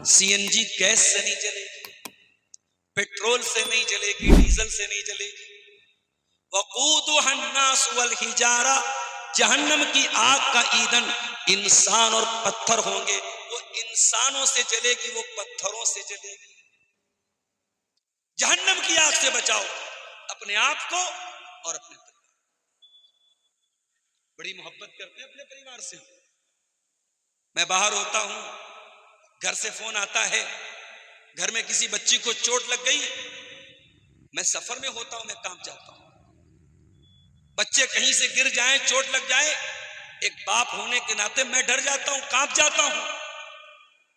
سی N G gas سے نہیں جلے گی، پیٹرول سے نہیں جلے گی، ڈیزل سے نہیں جلے گی. وقودها الناس والحجارہ، جہنم کی آگ کا ایندھن انسان اور پتھر ہوں گے. وہ انسانوں سے جلے گی، وہ پتھروں سے جلے گی. جہنم کی آگ سے بچاؤ اپنے آپ کو اور اپنے پریوار. بڑی محبت کرتے ہیں اپنے پریوار سے. میں باہر ہوتا ہوں، گھر سے فون آتا ہے، گھر میں کسی بچی کو چوٹ لگ گئی، میں سفر میں ہوتا ہوں، میں کانپ جاتا ہوں. بچے کہیں سے گر جائیں، چوٹ لگ جائے، ایک باپ ہونے کے ناطے میں ڈر جاتا ہوں، کانپ جاتا ہوں.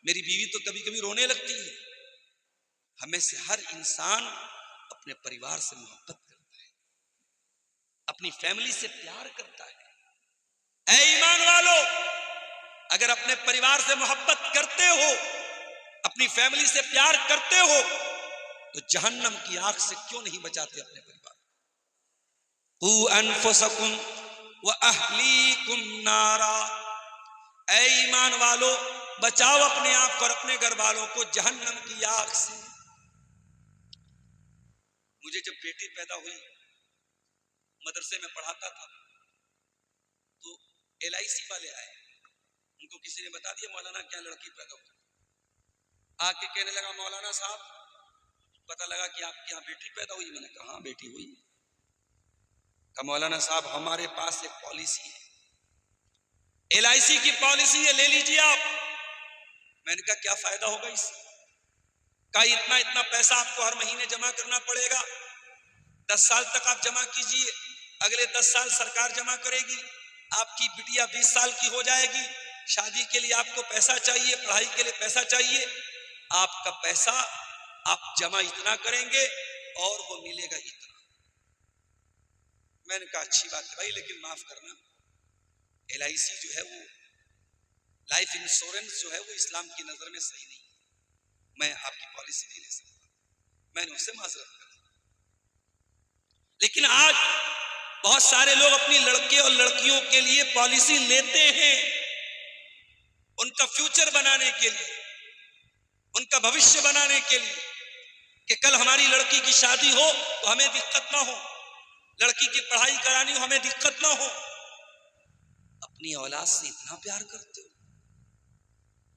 میری بیوی تو کبھی کبھی رونے لگتی ہے. ہمیں سے ہر انسان اپنے پریوار سے محبت کرتا ہے، اپنی فیملی سے پیار کرتا ہے. اے ایمان والو، اگر اپنے پریوار سے محبت کرتے ہو، اپنی فیملی سے پیار کرتے ہو، تو جہنم کی آگ سے کیوں نہیں بچاتے اپنے پریوار؟ قُوا أَنفُسَكُمْ وَأَهْلِيكُمْ نَارًا، اے ایمان والو بچاؤ اپنے آپ کو اور اپنے گھر والوں کو جہنم کی آگ سے. مجھے جب بیٹی پیدا ہوئی، مدرسے میں پڑھاتا تھا، تو LIC والے آئے، ان کو کسی نے بتا دیا مولانا کیا لڑکی پیدا ہوئی. آ کے کہنے لگا مولانا صاحب پتہ لگا کہ آپ کے یہاں بیٹی پیدا ہوئی. میں نے کہا ہاں بیٹی ہوئی. کہا مولانا صاحب ہمارے پاس ایک پالیسی ہے، LIC کی پالیسی ہے، لے لیجیے آپ. میں نے کہا کیا فائدہ ہوگا اس سے؟ کہا اتنا اتنا پیسہ آپ کو ہر مہینے جمع کرنا پڑے گا، 10 سال تک آپ جمع کیجئے، اگلے 10 سال سرکار جمع کرے گی، آپ کی بٹیا 20 سال کی ہو جائے گی، شادی کے لیے آپ کو پیسہ چاہیے، پڑھائی کے لیے پیسہ چاہیے، آپ کا پیسہ آپ جمع اتنا کریں گے اور وہ ملے گا اتنا. میں نے کہا اچھی بات ہے بھائی، لیکن معاف کرنا LIC جو ہے وہ لائف انشورنس جو ہے وہ اسلام کی نظر میں صحیح نہیں، میں آپ کی پالیسی نہیں لے سکتا. میں نے اس سے معذرت کر دی. لیکن آج بہت سارے لوگ اپنی لڑکے اور لڑکیوں کے لیے پالیسی لیتے ہیں، ان کا فیوچر بنانے کے لیے، ان کا بھوشیہ بنانے کے لیے، کہ کل ہماری لڑکی کی شادی ہو تو ہمیں دقت نہ ہو، لڑکی کی پڑھائی کرانی ہو ہمیں دقت نہ ہو. اپنی اولاد سے اتنا پیار کرتے ہو.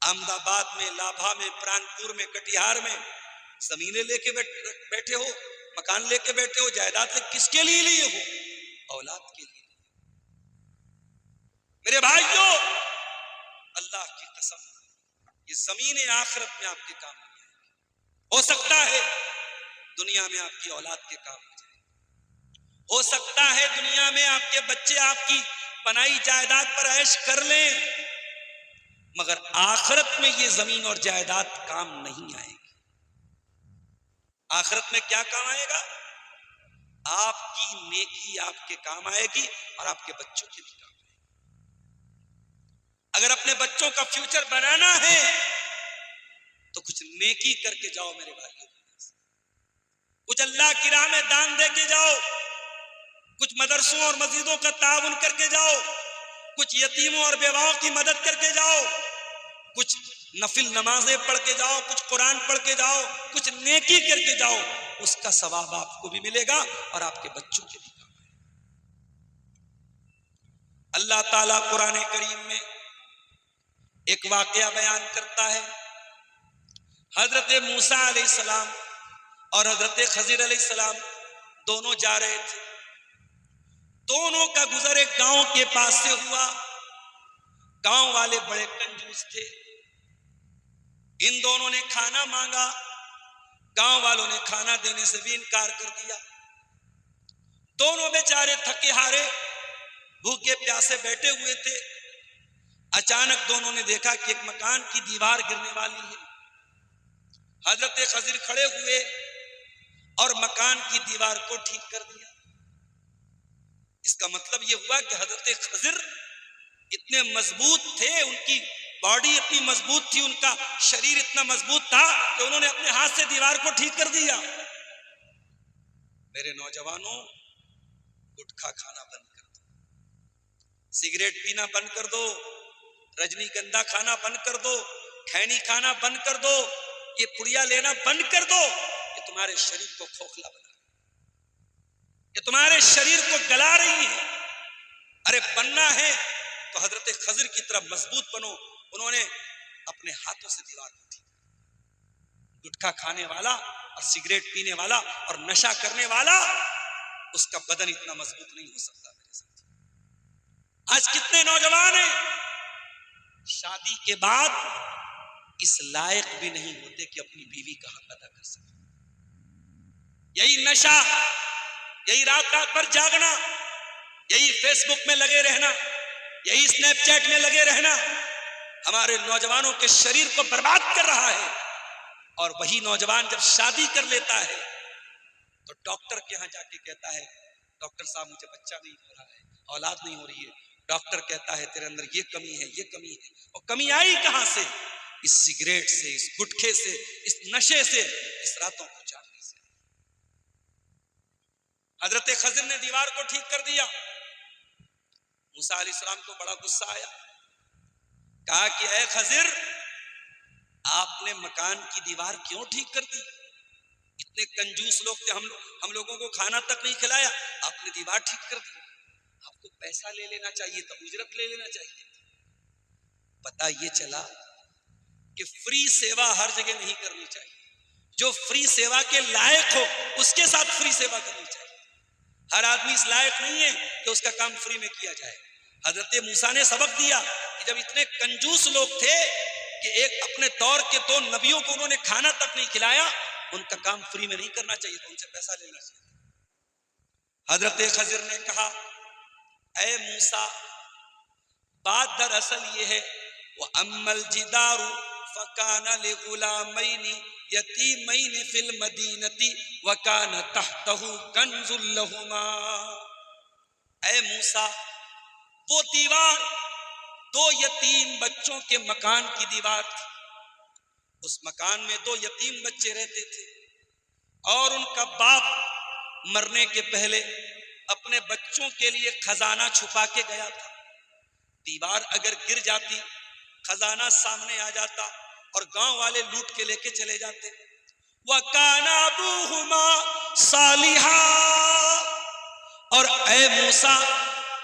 احمد آباد میں، لابھا میں، پرانپور میں، کٹیہار میں زمینیں لے کے بیٹھے ہو، مکان لے کے بیٹھے ہو، جائیداد لے کس کے لیے لیے ہو؟ اولاد کے لیے. میرے بھائیوں اللہ کی قسم یہ زمین آخرت میں آپ کے کام نہیں آئے گی. ہو سکتا ہے دنیا میں آپ کی اولاد کے کام آ جائے، ہو سکتا ہے دنیا میں آپ کے بچے آپ کی بنائی جائیداد پر عیش کر لیں، مگر آخرت میں یہ زمین اور جائیداد کام نہیں آئے گی. آخرت میں کیا کام آئے گا؟ آپ کی نیکی آپ کے کام آئے گی اور آپ کے بچوں کے بھی کام آئے گی. اگر اپنے بچوں کا فیوچر بنانا ہے تو کچھ نیکی کر کے جاؤ میرے بھائیوں، کچھ اللہ کی راہ میں دان دے کے جاؤ، کچھ مدرسوں اور مسجدوں کا تعاون کر کے جاؤ، کچھ یتیموں اور بیواؤں کی مدد کر کے جاؤ، کچھ نفل نمازیں پڑھ کے جاؤ، کچھ قرآن پڑھ کے جاؤ، کچھ نیکی کر کے جاؤ. اس کا ثواب آپ کو بھی ملے گا اور آپ کے بچوں کے بھی کام آئے گا. اللہ تعالیٰ قرآن کریم میں ایک واقعہ بیان کرتا ہے. حضرت موسیٰ علیہ السلام اور حضرت خضر علیہ السلام دونوں جا رہے تھے. دونوں کا گزر ایک گاؤں کے پاس سے ہوا. گاؤں والے بڑے کنجوس تھے، ان دونوں نے کھانا مانگا، گاؤں والوں نے کھانا دینے سے بھی انکار کر دیا. دونوں بیچارے تھکے ہارے بھوکے پیاسے بیٹھے ہوئے تھے. اچانک دونوں نے دیکھا کہ ایک مکان کی دیوار گرنے والی ہے. حضرت خضر کھڑے ہوئے اور مکان کی دیوار کو ٹھیک کر دیا. اس کا مطلب یہ ہوا کہ حضرت خضر اتنے مضبوط تھے، ان کی باڈی اتنی مضبوط تھی، ان کا شریر اتنا مضبوط تھا کہ انہوں نے اپنے ہاتھ سے دیوار کو ٹھیک کر دیا. میرے نوجوانوں گٹکھا کھانا بند کر دو، سگریٹ پینا بند کر دو، رجنی گندھا کھانا بند کر دو، کھینی کھانا بند کر دو، یہ پڑیا لینا بند کر دو، یہ تمہارے شریر کو کھوکھلا بنا، یہ تمہارے شریر کو گلا رہی ہے۔ ارے بننا ہے تو حضرت خضر کی طرح مضبوط بنو۔ انہوں نے اپنے ہاتھوں سے دیوار کو ٹھیک کیا۔ گٹکھا کھانے والا اور سگریٹ پینے والا اور نشہ کرنے والا، اس کا بدن اتنا مضبوط نہیں ہو سکتا۔ میرے ساتھ آج کتنے نوجوان ہیں شادی کے بعد اس لائق بھی نہیں ہوتے کہ اپنی بیوی کا حق ادا کر سکیں۔ یہی نشہ، یہی رات رات بھر جاگنا، یہی فیس بک میں لگے رہنا، یہی اسنیپ چیٹ میں لگے رہنا ہمارے نوجوانوں کے شریر کو برباد کر رہا ہے۔ اور وہی نوجوان جب شادی کر لیتا ہے تو ڈاکٹر کے ہاں جا کے کہتا ہے ڈاکٹر صاحب مجھے بچہ نہیں ہو رہا ہے، اولاد نہیں ہو رہی ہے۔ ڈاکٹر کہتا ہے تیرے اندر یہ کمی ہے، یہ کمی ہے۔ اور کمی آئی کہاں سے؟ اس سگریٹ سے، اس گٹکھے سے، اس نشے سے، اس راتوں کو جاگنے سے۔ حضرت خضر نے دیوار کو ٹھیک کر دیا۔ موسیٰ علیہ السلام کو بڑا غصہ آیا، کہا کہ اے خضر، آپ نے مکان کی دیوار کیوں ٹھیک کر دی؟ اتنے کنجوس لوگ تھے، ہم لوگوں کو کھانا تک نہیں کھلایا، آپ نے دیوار ٹھیک کر دی۔ آپ کو پیسہ لے لینا چاہیے تھا، اجرت لے لینا چاہیے تھا۔ پتہ یہ چلا کہ فری سیوا ہر جگہ نہیں کرنی چاہیے، جو فری سیوا کے لائق ہو اس کے ساتھ فری سیوا کرنی چاہیے۔ ہر آدمی اس لائق نہیں ہے کہ اس کا کام فری میں کیا جائے۔ حضرت موسیٰ نے سبق دیا کہ جب اتنے کنجوس لوگ تھے کہ ایک اپنے دور کے 2 نبیوں کو انہوں نے کھانا تک نہیں کھلایا، ان کا کام فری میں نہیں کرنا چاہیے تھا، ان سے پیسہ لینا چاہیے۔ حضرت خضر نے کہا اے موسیٰ، بات دراصل یہ ہے وَأَمَّا الْجِدَارُ فَكَانَ لِغُلَامَيْنِ يَتِيمَيْنِ فِي الْمَدِينَةِ وَكَانَ تَحْتَهُ كَنْزٌ لَهُمَا۔ اے موسیٰ، وہ دیوار 2 یتیم بچوں کے مکان کی دیوار تھی۔ اس مکان میں 2 یتیم بچے رہتے تھے اور ان کا باپ مرنے کے پہلے اپنے بچوں کے لیے خزانہ چھپا کے گیا تھا۔ دیوار اگر گر جاتی، خزانہ سامنے آ جاتا اور گاؤں والے لوٹ کے لے کے چلے جاتے۔ وَكَانَ أَبُوهُمَا صَالِحًا، اور اے موسیٰ،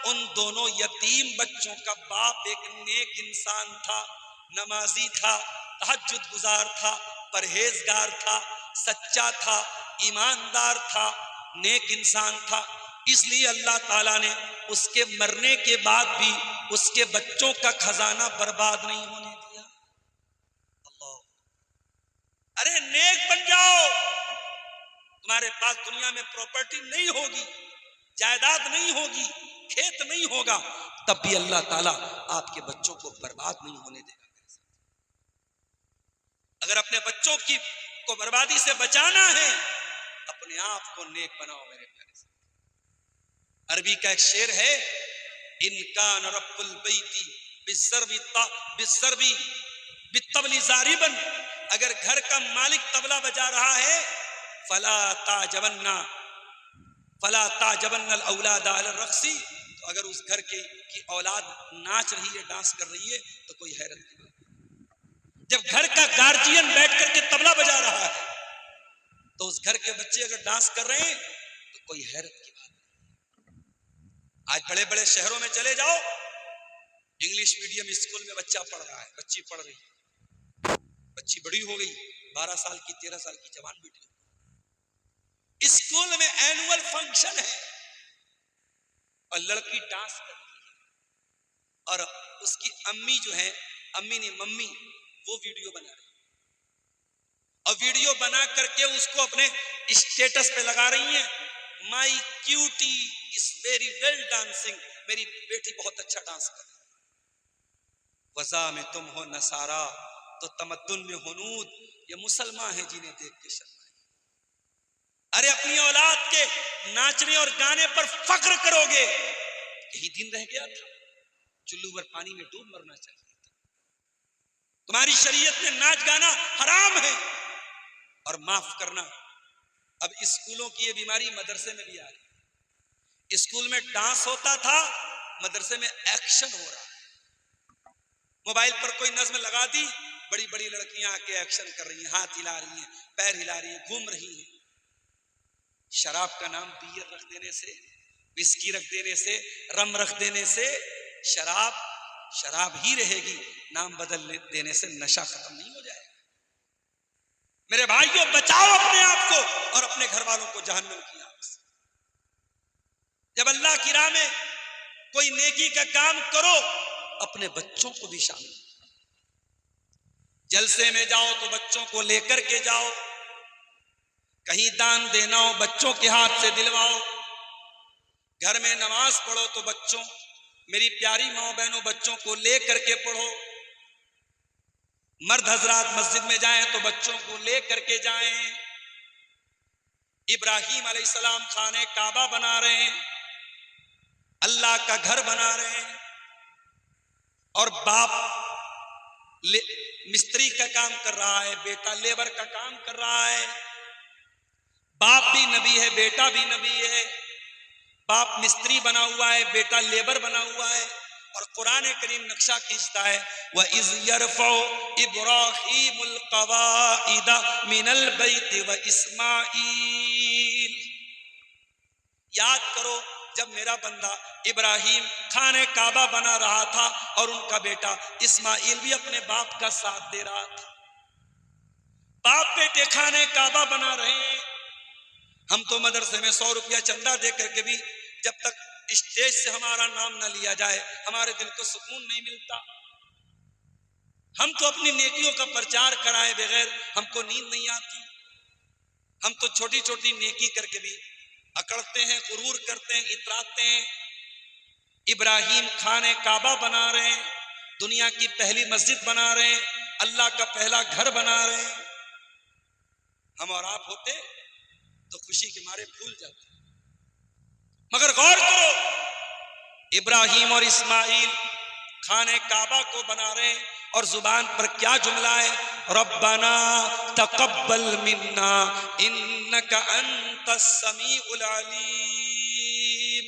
ان دونوں یتیم بچوں کا باپ ایک نیک انسان تھا، نمازی تھا، تہجد گزار تھا، پرہیزگار تھا، سچا تھا، ایماندار تھا، نیک انسان تھا۔ اس لیے اللہ تعالیٰ نے اس کے مرنے کے بعد بھی اس کے بچوں کا خزانہ برباد نہیں ہونے دیا۔ اللہ، ارے نیک بن جاؤ، تمہارے پاس دنیا میں پراپرٹی نہیں ہوگی، جائیداد نہیں ہوگی، کھیت نہیں ہوگا، تب بھی اللہ تعالیٰ آپ کے بچوں کو برباد نہیں ہونے دے گا۔ اگر اپنے بچوں کو بربادی سے بچانا ہے، اپنے آپ کو نیک بناؤ میرے پیارے سے۔ عربی کا ایک شعر ہے، ان کان رب البیت بالضرب بالطبل ضاربا، اگر گھر کا مالک طبلہ بجا رہا ہے فلا تعجبن الاولاد علی الرقص، تو اگر اس گھر کی اولاد ناچ رہی ہے، ڈانس کر رہی ہے تو کوئی حیرت کی بات نہیں۔ جب گھر کا گارجین بیٹھ کر کے طبلہ بجا رہا ہے تو اس گھر کے بچے اگر ڈانس کر رہے ہیں تو کوئی حیرت کی بات نہیں۔ آج بڑے بڑے شہروں میں چلے جاؤ، انگلش میڈیم اسکول میں بچہ پڑھ رہا ہے، بچی پڑھ رہی ہے، بچی بڑی ہو گئی، 12 سال کی 13 سال کی جوان بیٹی ہو، اسکول میں اینول فنکشن ہے اور لڑکی ڈانس کر رہی ہے، اور اس کی امی جو ہے، امی نہیں ممی، وہ ویڈیو بنا رہی ہے، اور ویڈیو بنا کر کے اس کو اپنے اسٹیٹس پہ لگا رہی ہیں، my cutie is very well dancing, میری بیٹی بہت اچھا ڈانس کر رہی ہے۔ وضع میں تم ہو نصارا تو تمدن میں ہنود، یہ مسلمان ہیں جنہیں دیکھ کے شرمائے۔ ارے اپنی اولاد کے ناچنے اور گانے پر فخر کرو گے، یہی دن رہ گیا تھا، چلو بھر پانی میں ڈوب مرنا چاہیے تھا۔ تمہاری شریعت میں ناچ گانا حرام ہے، اور معاف کرنا، اب اسکولوں کی یہ بیماری مدرسے میں بھی آ رہی۔ اسکول میں ڈانس ہوتا تھا، مدرسے میں ایکشن ہو رہا ہے۔ موبائل پر کوئی نظم لگا دی، بڑی بڑی لڑکیاں آ کے ایکشن کر رہی ہیں، ہاتھ ہلا رہی ہیں، پیر ہلا رہی ہیں، گھوم رہی ہیں. شراب کا نام بیئر رکھ دینے سے، وسکی رکھ دینے سے، رم رکھ دینے سے شراب شراب ہی رہے گی، نام بدل دینے سے نشہ ختم نہیں ہو جائے گا. میرے بھائیوں، بچاؤ اپنے آپ کو اور اپنے گھر والوں کو جہنم کی آگ سے. جب اللہ کی راہ میں کوئی نیکی کا کام کرو، اپنے بچوں کو بھی شامل. جلسے میں جاؤ تو بچوں کو لے کر کے جاؤ، کہیں دان دینا ہو بچوں کے ہاتھ سے دلواؤ، گھر میں نماز پڑھو تو بچوں، میری پیاری ماں بہنوں، بچوں کو لے کر کے پڑھو. مرد حضرات مسجد میں جائیں تو بچوں کو لے کر کے جائیں. ابراہیم علیہ السلام خانے کعبہ بنا رہے ہیں، اللہ کا گھر بنا رہے ہیں، اور باپ مستری کا کام کر رہا ہے، بیٹا لیبر کا کام کر رہا ہے. باپ بھی نبی ہے، بیٹا بھی نبی ہے. باپ مستری بنا ہوا ہے، بیٹا لیبر بنا ہوا ہے. اور قرآن کریم نقشہ کھینچتا ہے وَإِذْ يَرْفَعُ إِبْرَاهِيمُ الْقَوَاعِدَ مِنَ الْبَيْتِ وَإِسْمَاعِيلُ. یاد کرو جب میرا بندہ ابراہیم خانے کعبہ بنا رہا تھا اور ان کا بیٹا اسماعیل بھی اپنے باپ کا ساتھ دے رہا تھا. باپ بیٹے خانے کعبہ بنا رہے ہیں. ہم تو مدرسے میں 100 روپیہ چندہ دے کر کے بھی جب تک اسٹیج سے ہمارا نام نہ لیا جائے ہمارے دل کو سکون نہیں ملتا. ہم تو اپنی نیکیوں کا پرچار کرائے بغیر ہم کو نیند نہیں آتی. ہم تو چھوٹی چھوٹی نیکی کر کے بھی اکڑتے ہیں، غرور کرتے ہیں، اتراتے ہیں. ابراہیم خانے کعبہ بنا رہے ہیں، دنیا کی پہلی مسجد بنا رہے ہیں، اللہ کا پہلا گھر بنا رہے ہیں. ہم اور آپ ہوتے تو خوشی کے مارے بھول جاتے. مگر غور کرو، ابراہیم اور اسماعیل خانے کعبہ کو بنا رہے ہیں اور زبان پر کیا جملہ ہے؟ ربنا تقبل منا انک انت السمیع العلیم.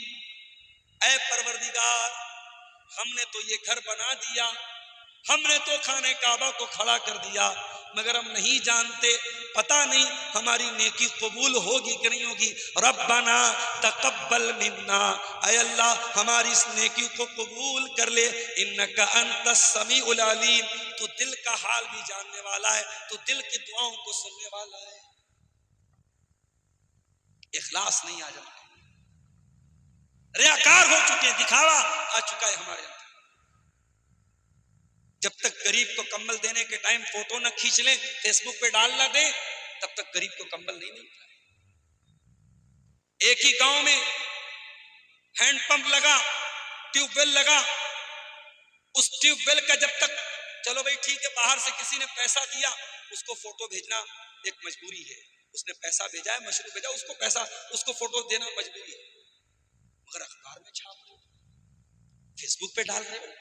اے پروردگار، ہم نے تو یہ گھر بنا دیا، ہم نے تو خانے کعبہ کو کھڑا کر دیا، مگر ہم نہیں جانتے، پتہ نہیں ہماری نیکی قبول ہوگی کہ نہیں ہوگی. ربنا تقبل منا، اے اللہ ہماری اس نیکی کو قبول کر لے. انک انت السمیع العلیم، تو دل کا حال بھی جاننے والا ہے، تو دل کی دعاؤں کو سننے والا ہے. اخلاص نہیں آ جاتا، ریاکار ہو چکے ہیں، دکھاوا آ چکا ہے ہمارے اندر. جب تک غریب کو کمبل دینے کے ٹائم فوٹو نہ کھینچ لیں، فیس بک پہ ڈال نہ دیں، تب تک غریب کو کمبل نہیں ملتا. ایک ہی گاؤں میں ہینڈ پمپ لگا، ٹیوب ویل لگا، اس ٹیوب ویل کا جب تک چلو بھائی ٹھیک ہے، باہر سے کسی نے پیسہ دیا، اس کو فوٹو بھیجنا ایک مجبوری ہے. اس نے پیسہ بھیجا ہے، مشروع بھیجا، اس کو پیسہ، اس کو فوٹو دینا مجبوری ہے. مگر اخبار میں چھاپ رہے ہو، فیس بک پہ ڈال رہے ہو.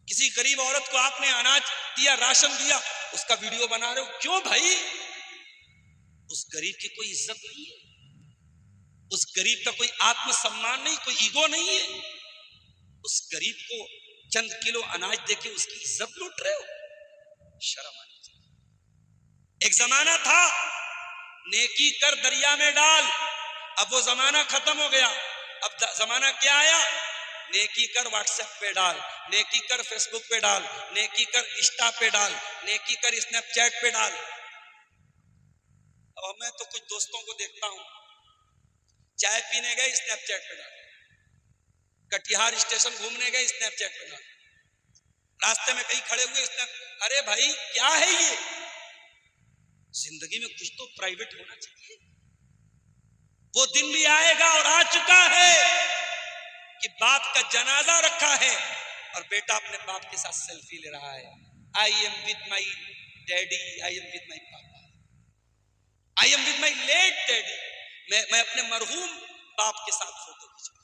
کسی غریب عورت کو آپ نے اناج دیا، راشن دیا، اس کا ویڈیو بنا رہے ہو. کیوں بھائی؟ اس غریب کی کوئی عزت نہیں ہے، اس غریب کا کوئی آتم سمان نہیں، کوئی ایگو نہیں ہے. اس غریب کو چند کلو اناج دے کے اس کی عزت لوٹ رہے ہو، شرم آنی چاہیے. ایک زمانہ تھا نیکی کر دریا میں ڈال، اب وہ زمانہ ختم ہو گیا. اب زمانہ کیا آیا؟ نیکی کر واٹس ایپ پہ ڈال، نیکی کر فیس بک پہ ڈال، نیکی کر انسٹا پہ ڈال، نیکی کر اسنیپ چیٹ پہ ڈال. اور میں تو کچھ دوستوں کو دیکھتا ہوں، چائے پینے گئے اسنیپ چیٹ پہ ڈال، کٹیہار اسٹیشن گھومنے گئے اسنیپ چیٹ پہ ڈال، راستے میں کہیں کھڑے ہوئے اسنیپ. ارے بھائی کیا ہے یہ؟ زندگی میں کچھ تو پرائیویٹ ہونا چاہیے. وہ دن بھی آئے گا اور آ چکا ہے کہ باپ کا جنازہ رکھا ہے اور بیٹا اپنے باپ کے ساتھ سیلفی لے رہا ہے. I am with my daddy, I am with my papa, I am with my late daddy. میں اپنے مرحوم باپ کے ساتھ فوٹو کھینچوں.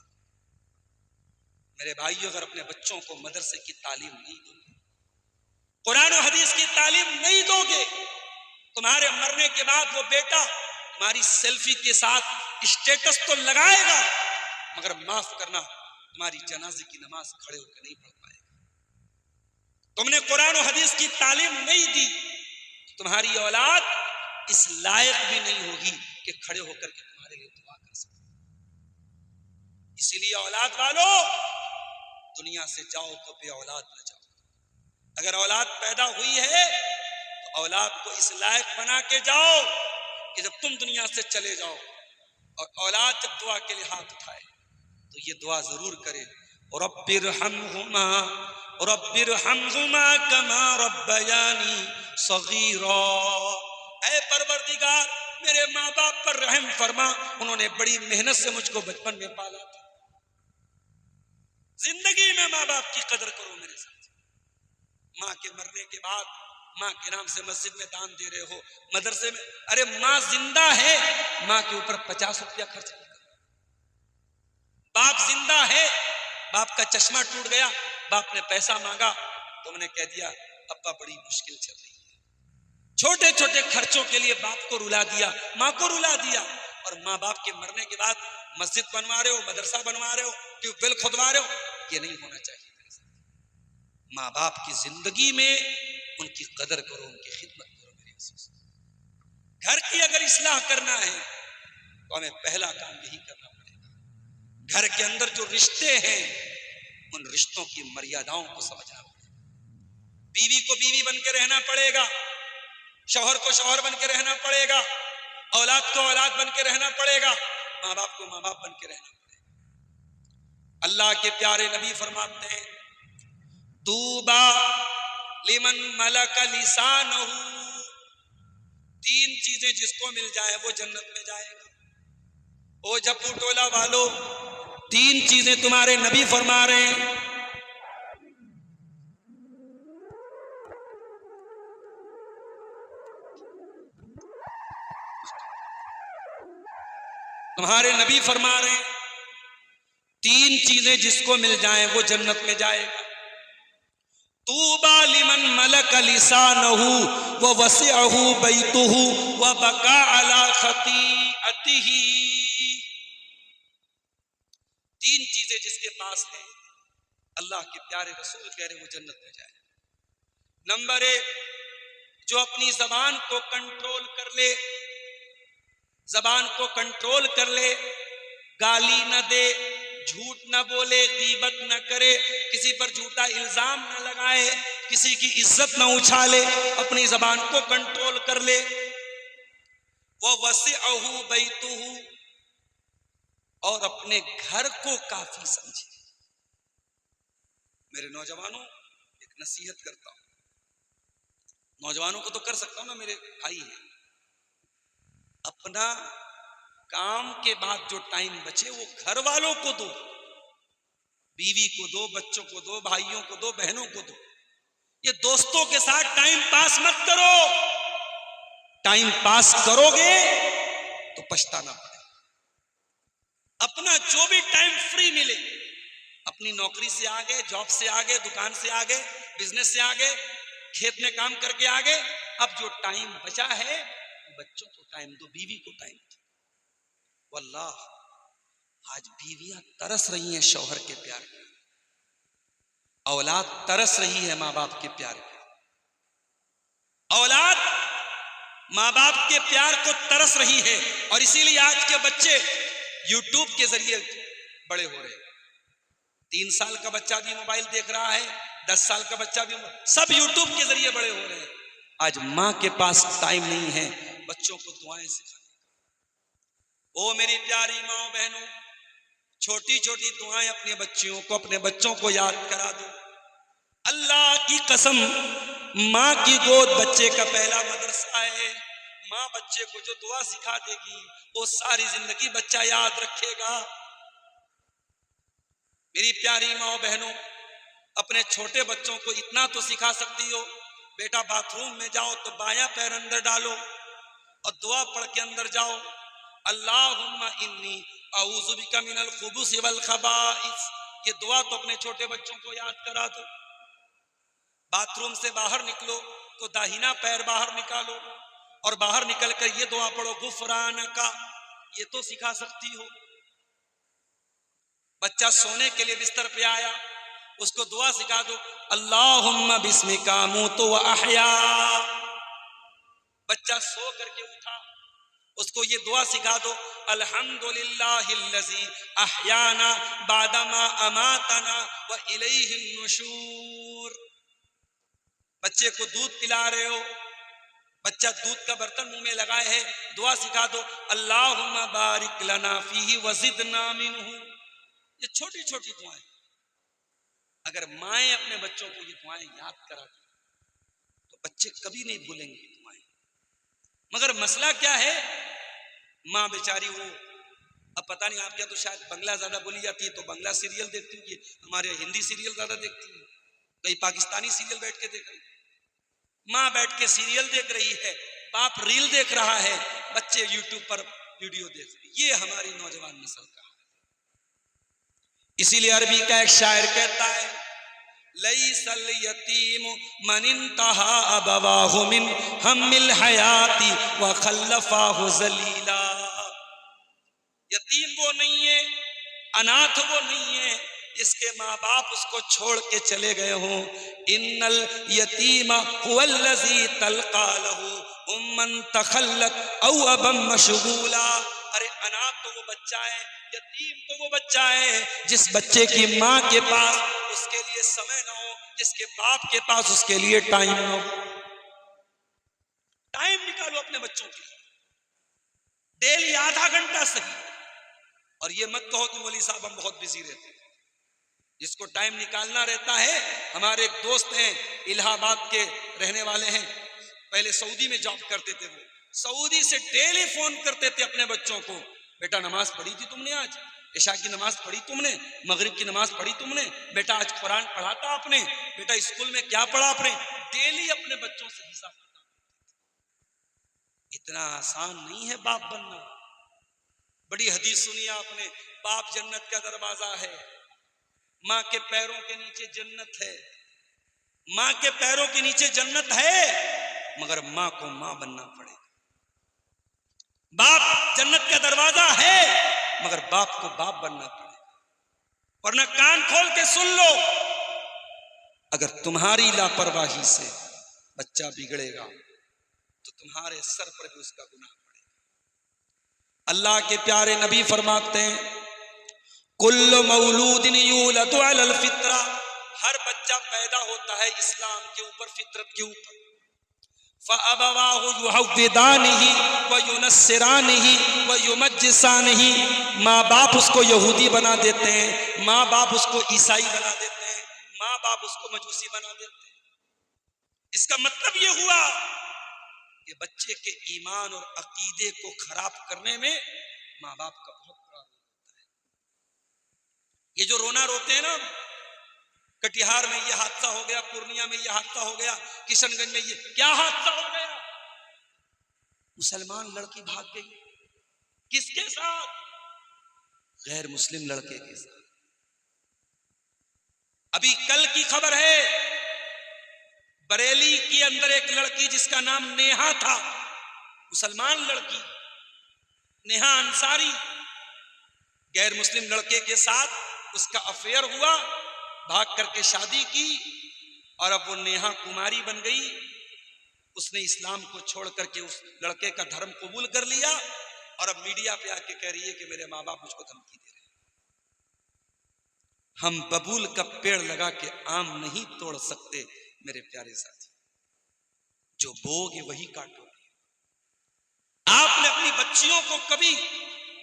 میرے بھائیو، اگر اپنے بچوں کو مدرسے کی تعلیم نہیں دو گے، قرآن و حدیث کی تعلیم نہیں دو گے، تمہارے مرنے کے بعد وہ بیٹا تمہاری سیلفی کے ساتھ اسٹیٹس تو لگائے گا، مگر معاف کرنا، تمہاری جنازے کی نماز کھڑے ہو کے نہیں پڑھ پائے گا. تم نے قرآن و حدیث کی تعلیم نہیں دی تو تمہاری اولاد اس لائق بھی نہیں ہوگی کہ کھڑے ہو کر کے تمہارے لیے دعا کر سکے. اسی لیے اولاد والو دنیا سے جاؤ تو بے اولاد نہ جاؤ. اگر اولاد پیدا ہوئی ہے تو اولاد کو اس لائق بنا کے جاؤ کہ جب تم دنیا سے چلے جاؤ اور اولاد جب دعا کے لیے ہاتھ اٹھائے تو یہ دعا ضرور کرے, رب ارحمہما کما ربیانی صغیرا. اے پروردگار میرے ماں باپ پر رحم فرما, انہوں نے بڑی محنت سے مجھ کو بچپن میں پالا تھا. زندگی میں ماں باپ کی قدر کرو میرے ساتھ. ماں کے مرنے کے بعد ماں کے نام سے مسجد میں دان دے رہے ہو, مدرسے میں, ارے ماں زندہ ہے, ماں کے اوپر 50 روپیہ خرچ نہیں کرو. باپ زندہ ہے, باپ کا چشمہ ٹوٹ گیا, باپ نے پیسہ مانگا, تم نے کہہ دیا ابا بڑی مشکل چل رہی ہے. چھوٹے چھوٹے خرچوں کے لیے باپ کو رلا دیا, ماں کو رلا دیا, اور ماں باپ کے مرنے کے بعد مسجد بنوا رہے ہو, مدرسہ بنوا رہے ہو, ٹیوب ویل کھودوا رہے ہو. یہ نہیں ہونا چاہیے. ماں باپ کی زندگی میں ان کی قدر کرو, ان کی خدمت کرو. میرے عزیز, گھر کی اگر اصلاح کرنا ہے تو ہمیں پہلا کام یہی کرنا پڑے گا. گھر کے اندر جو رشتے ہیں ان رشتوں کی مریاداؤں کو سمجھنا پڑے گا. بیوی کو بیوی بن کے رہنا پڑے گا, شوہر کو شوہر بن کے رہنا پڑے گا, اولاد کو اولاد بن کے رہنا پڑے گا, ماں باپ کو ماں باپ بن کے رہنا پڑے گا. اللہ کے پیارے نبی فرماتے ہیں طوبی لمن ملک لسانہ, 3 چیزیں جس کو مل جائے وہ جنت میں جائے گا. او جپو ٹولہ والو, 3 چیزیں تمہارے نبی فرما رہے ہیں. تمہارے نبی فرما رہے ہیں 3 چیزیں جس کو مل جائیں وہ جنت میں جائے گا. طوبی لمن ملک لسانہ ووسعہ بیتہ وبکا علی خطیئتہ. 3 چیزیں جس کے پاس ہیں اللہ کے پیارے رسول کہہ رہے ہیں وہ جنت میں جائے. نمبر 1, جو اپنی زبان کو کنٹرول کر لے, زبان کو کنٹرول کر لے, گالی نہ دے, جھوٹ نہ بولے, غیبت نہ کرے, کسی پر جھوٹا الزام نہ لگائے, کسی کی عزت نہ اچھالے, اپنی زبان کو کنٹرول کر لے. وَوَسِعَهُ بَيْتُهُ, اور اپنے گھر کو کافی سمجھے. میرے نوجوانوں ایک نصیحت کرتا ہوں, نوجوانوں کو تو کر سکتا ہوں نا, میرے بھائی ہیں. اپنا کام کے بعد جو ٹائم بچے وہ گھر والوں کو دو, بیوی کو دو, بچوں کو دو, بھائیوں کو دو, بہنوں کو دو. یہ دوستوں کے ساتھ ٹائم پاس مت کرو. ٹائم پاس کرو گے تو پچھتانا پڑے. اپنا جو بھی ٹائم فری ملے, اپنی نوکری سے آگے, جاب سے آگے, دکان سے آگے, بزنس سے آگے, کھیت میں کام کر کے آگے, اب جو ٹائم بچا ہے بچوں کو ٹائم دو, بیوی کو ٹائم دو. واللہ آج بیویاں ترس رہی ہیں شوہر کے پیار کے, اولاد ترس رہی ہے ماں باپ کے پیار کے. اولاد ماں باپ کے پیار کو ترس رہی ہے, اور اسی لیے آج کے بچے یوٹیوب کے ذریعے بڑے ہو رہے ہیں. 3 سال کا بچہ بھی موبائل دیکھ رہا ہے, 10 سال کا بچہ بھی, سب یوٹیوب کے ذریعے بڑے ہو رہے ہیں. آج ماں کے پاس ٹائم نہیں ہے بچوں کو دعائیں سکھانے. او میری پیاری ماں بہنوں, چھوٹی چھوٹی دعائیں اپنے بچیوں کو, اپنے بچوں کو یاد کرا دو. اللہ کی قسم, ماں کی گود بچے کا پہلا مدرسہ ہے. ماں بچے کو جو دعا سکھا دے گی وہ ساری زندگی بچہ یاد رکھے گا. میری پیاری ماں بہنوں, اپنے چھوٹے بچوں کو اتنا تو سکھا سکتی ہو, بیٹا باتھ روم میں جاؤ تو بایاں پیر اندر ڈالو اور دعا پڑھ کے اندر جاؤ, اللہم انی اعوذ بک من الخبث والخبائث. یہ دعا تو اپنے چھوٹے بچوں کو یاد کرا دو. باتھ روم سے باہر نکلو تو داہنا پیر باہر نکالو اور باہر نکل کر یہ دعا پڑھو غفرانک. یہ تو سکھا سکتی ہو. بچہ سونے کے لیے بستر پہ آیا, اس کو دعا سکھا دو، اللہم بسمک اموت و احیا. بچہ سو کر کے اٹھا، اس کو یہ دعا سکھا دو، الحمدللہ الذی احیانا بعدما اماتنا والیہ النشور. بچے کو دودھ پلا رہے ہو، بچہ دودھ کا برتن منہ میں لگائے ہے، دعا سکھا دو، اللہم بارک لنا فیہ وزدنا منہ. یہ چھوٹی چھوٹی دعائیں اگر مائیں اپنے بچوں کو یہ دعائیں یاد کرا دیں تو بچے کبھی نہیں بھولیں گے یہ دعائیں. مگر مسئلہ کیا ہے، ماں بیچاری وہ، اب پتہ نہیں آپ کیا تو شاید بنگلہ زیادہ بولی جاتی ہے تو بنگلہ سیریل دیکھتی ہوں، یہ ہمارے ہندی سیریل زیادہ دیکھتی ہے، کئی پاکستانی سیریل بیٹھ کے دیکھ رہی. ماں بیٹھ کے سیریل دیکھ رہی ہے، باپ ریل دیکھ رہا ہے، بچے یوٹیوب پر ویڈیو دیکھ رہے. یہ ہماری نوجوان نسل کا ہے. اسی لیے عربی کا ایک شاعر کہتا ہے، لیس الیتیم من انتہا ابواہ من ہم الحیات وخلفاہ ذلیلا. یتیم وہ نہیں ہے، اناتھ وہ نہیں ہے جس کے ماں باپ اس کو چھوڑ کے چلے گئے ہوں. ان الیتیم هو الذی تلقى له امن تخلت او ابا مشغولا. ارے اناتھ تو وہ بچہ ہے، یتیم تو وہ بچہ ہے جس بچے کی ماں کے پاس اس کے لیے سمے نہ ہو، جس کے باپ کے پاس اس کے لیے ٹائم نہ ہو. ٹائم نکالو اپنے بچوں کے لیے، ڈیلی آدھا گھنٹہ صحیح. اور یہ مت کہو کہ مولوی صاحب ہم بہت بزی رہتے ہیں. جس کو ٹائم نکالنا رہتا ہے، ہمارے ایک دوست ہیں الہ آباد کے رہنے والے ہیں، پہلے سعودی میں جاب کرتے تھے، وہ سعودی سے ڈیلی فون کرتے تھے اپنے بچوں کو، بیٹا نماز پڑھی تھی تم نے، آج عشاء کی نماز پڑھی تم نے، مغرب کی نماز پڑھی تم نے، بیٹا آج قرآن پڑھا تھا آپ نے، بیٹا اسکول میں کیا پڑھا آپ نے. ڈیلی اپنے بچوں سے حساب. اتنا آسان نہیں ہے باپ بننا. بڑی حدیث سنی آپ نے، باپ جنت کا دروازہ ہے، ماں کے پیروں کے نیچے جنت ہے. ماں کے پیروں کے نیچے جنت ہے مگر ماں کو ماں بننا پڑے گا. باپ جنت کا دروازہ ہے مگر باپ کو باپ بننا پڑے گا. ورنہ کان کھول کے سن لو، اگر تمہاری لاپرواہی سے بچہ بگڑے گا تو تمہارے سر پر بھی اس کا گناہ پڑے گا. اللہ کے پیارے نبی فرماتے ہیں، کل مولود یولد علی الفطرہ، ہر بچہ پیدا ہوتا ہے اسلام کے اوپر، فطرت کے اوپر. فَأَبَوَاهُ يُحَوِّدَانِهِ وَيُنَصِّرَانِهِ وَيُمَجِّسَانِهِ. ماں باپ اس کو یہودی بنا دیتے ہیں، ماں باپ اس کو عیسائی بنا دیتے ہیں، ماں باپ اس کو مجوسی بنا دیتے ہیں. اس کا مطلب یہ ہوا کہ بچے کے ایمان اور عقیدے کو خراب کرنے میں ماں باپ کا بہت بڑا رول ہوتا ہے. یہ جو رونا روتے ہیں نا، کٹیہار میں یہ حادثہ ہو گیا، پورنیہ میں یہ حادثہ ہو گیا، کشن گنج میں یہ کیا حادثہ ہو گیا، مسلمان لڑکی بھاگ گئی. کس کے ساتھ؟ غیر مسلم لڑکے کے ساتھ. ابھی کل کی خبر ہے، بریلی کے اندر ایک لڑکی جس کا نام نیہا تھا، مسلمان لڑکی نیہا انصاری، غیر مسلم لڑکے کے ساتھ اس کا افیئر ہوا، بھاگ کر کے شادی کی، اور اب وہ نیہا کماری بن گئی. اس نے اسلام کو چھوڑ کر کے اس لڑکے کا دھرم قبول کر لیا، اور اب میڈیا پہ آ کے کہہ رہی ہے کہ میرے ماں باپ مجھ کو دھمکی دے رہے ہیں. ہم ببول کا پیڑ لگا کے آم نہیں توڑ سکتے میرے پیارے ساتھی، جو بوگے وہی کاٹو. آپ نے اپنی بچیوں کو کبھی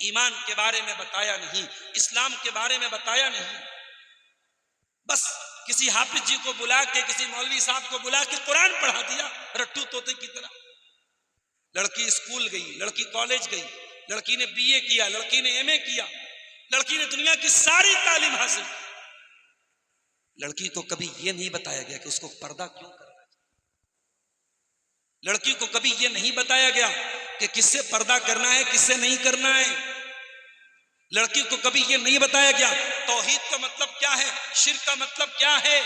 ایمان کے بارے میں بتایا نہیں، اسلام کے بارے میں بتایا نہیں. بس کسی حافظ جی کو بلا کے، کسی مولوی صاحب کو بلا کے قرآن پڑھا دیا رٹو طوطے کی طرح. لڑکی اسکول گئی، لڑکی کالج گئی، لڑکی نے BA کیا، لڑکی نے MA کیا، لڑکی نے دنیا کی ساری تعلیم حاصل کی. لڑکی کو کبھی یہ نہیں بتایا گیا کہ اس کو پردہ کیوں کرنا ہے. لڑکی کو کبھی یہ نہیں بتایا گیا کہ کس سے پردہ کرنا ہے، کس سے نہیں کرنا ہے. لڑکی کو کبھی یہ نہیں بتایا گیا توحید کا مطلب کیا ہے، شرک کا مطلب کیا ہے.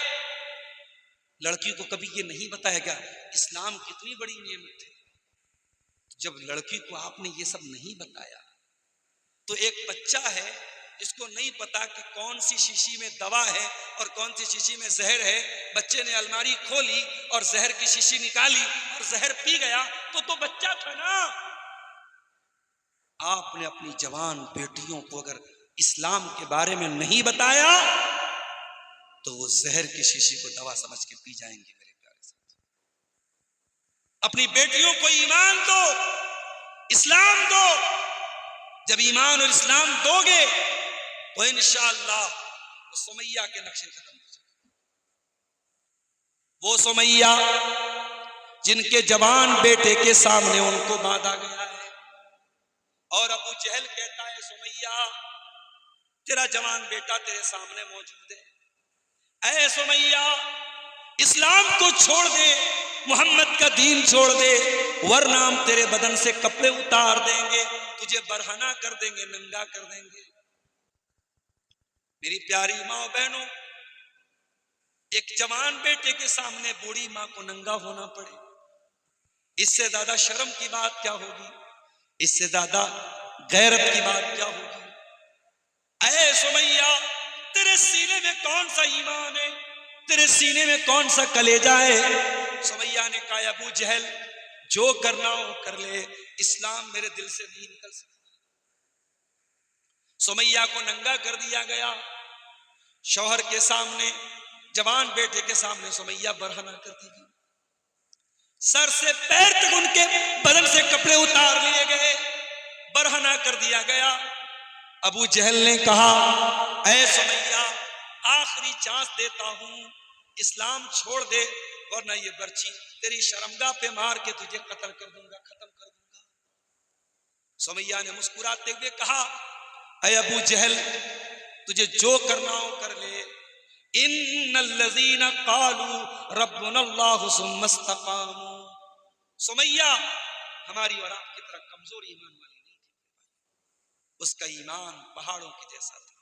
لڑکی کو کبھی یہ نہیں بتایا گیا اسلام کتنی بڑی نعمت ہے. جب لڑکی کو آپ نے یہ سب نہیں بتایا تو ایک بچہ ہے اس کو نہیں پتا کہ کون سی شیشی میں دوا ہے اور کون سی شیشی میں زہر ہے. بچے نے الماری کھولی اور زہر کی شیشی نکالی اور زہر پی گیا تو بچہ تھا نا. آپ نے اپنی جوان بیٹیوں کو اگر اسلام کے بارے میں نہیں بتایا تو وہ زہر کی شیشی کو دوا سمجھ کے پی جائیں گے. میرے پیارے ساتھ، اپنی بیٹیوں کو ایمان دو، اسلام دو. جب ایمان اور اسلام دو گے تو انشاءاللہ وہ سمیہ کے نقشے ختم ہو جائیں. وہ سمیہ جن کے جوان بیٹے کے سامنے ان کو باندھا گیا ہے اور ابو جہل کہتا ہے سمیہ تیرا جوان بیٹا تیرے سامنے موجود ہے. اے سمیہ اسلام کو چھوڑ دے، محمد کا دین چھوڑ دے، ورنہ ہم تیرے بدن سے کپڑے اتار دیں گے، تجھے برہنہ کر دیں گے، ننگا کر دیں گے. میری پیاری ماں بہنوں، ایک جوان بیٹے کے سامنے بوڑھی ماں کو ننگا ہونا پڑے، اس سے زیادہ شرم کی بات کیا ہوگی؟ اس سے زیادہ غیرت کی بات کیا ہوگی؟ اے سمیہ تیرے سینے میں کون سا ایمان ہے؟ تیرے سینے میں کون سا کلیجہ ہے؟ سمیہ نے کہا ابو جہل جو کرنا ہو کر لے، اسلام میرے دل سے نہیں نکل سکتا. سمیہ کو ننگا کر دیا گیا. شوہر کے سامنے، جوان بیٹے کے سامنے سمیہ برہنہ کر دی گئی. سر سے پیر تک ان کے بدن سے کپڑے اتار لیے گئے، برہنہ کر دیا گیا. ابو جہل نے کہا اے سمیہ آخری چانس دیتا ہوں، اسلام چھوڑ دے ورنہ یہ برچی تیری شرمگاہ پہ مار کے تجھے قتل کر دوں گا، ختم کر دوں گا. سمیہ نے مسکراتے ہوئے کہا اے ابو جہل تجھے جو کرنا ہو کر لے. ان الذین قالوا ربنا اللہ ثم استقاموا. سمیہ ہماری اور آپ کی طرح کمزور ایمان والی نہیں تھی، اس کا ایمان پہاڑوں کے جیسا تھا،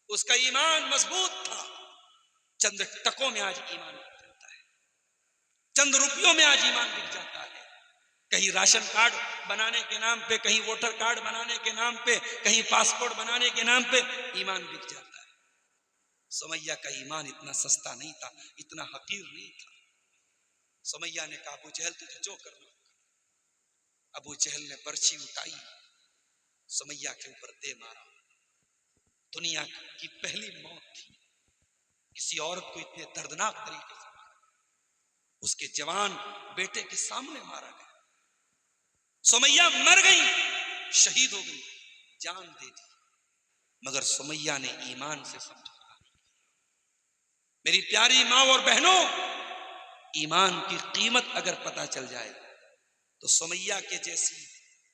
اس کا ایمان مضبوط تھا. چند ٹکوں میں آج ایمان بک جاتا ہے، چند روپیوں میں آج ایمان بک جاتا ہے. کہیں راشن کارڈ بنانے کے نام پہ، کہیں ووٹر کارڈ بنانے کے نام پہ، کہیں پاسپورٹ بنانے کے نام پہ ایمان بک جاتا ہے. سمیہ کا ایمان اتنا سستا نہیں تھا، اتنا حقیر نہیں تھا. سمیہ نے کہا ابو جہل تجھے جو کرنا ہوگا. ابو جہل نے برچھی اٹھائی، سمیہ کے اوپر دے مارا. دنیا کی پہلی موت تھی، کسی عورت کو اتنے دردناک طریقے سے مارا، اس کے جوان بیٹے کے سامنے مارا گیا. سمیہ مر گئی، شہید ہو گئی، جان دے دی، مگر سمیہ نے ایمان سے سمجھا. میری پیاری ماں اور بہنوں، ایمان کی قیمت اگر پتہ چل جائے تو سمیہ کے جیسی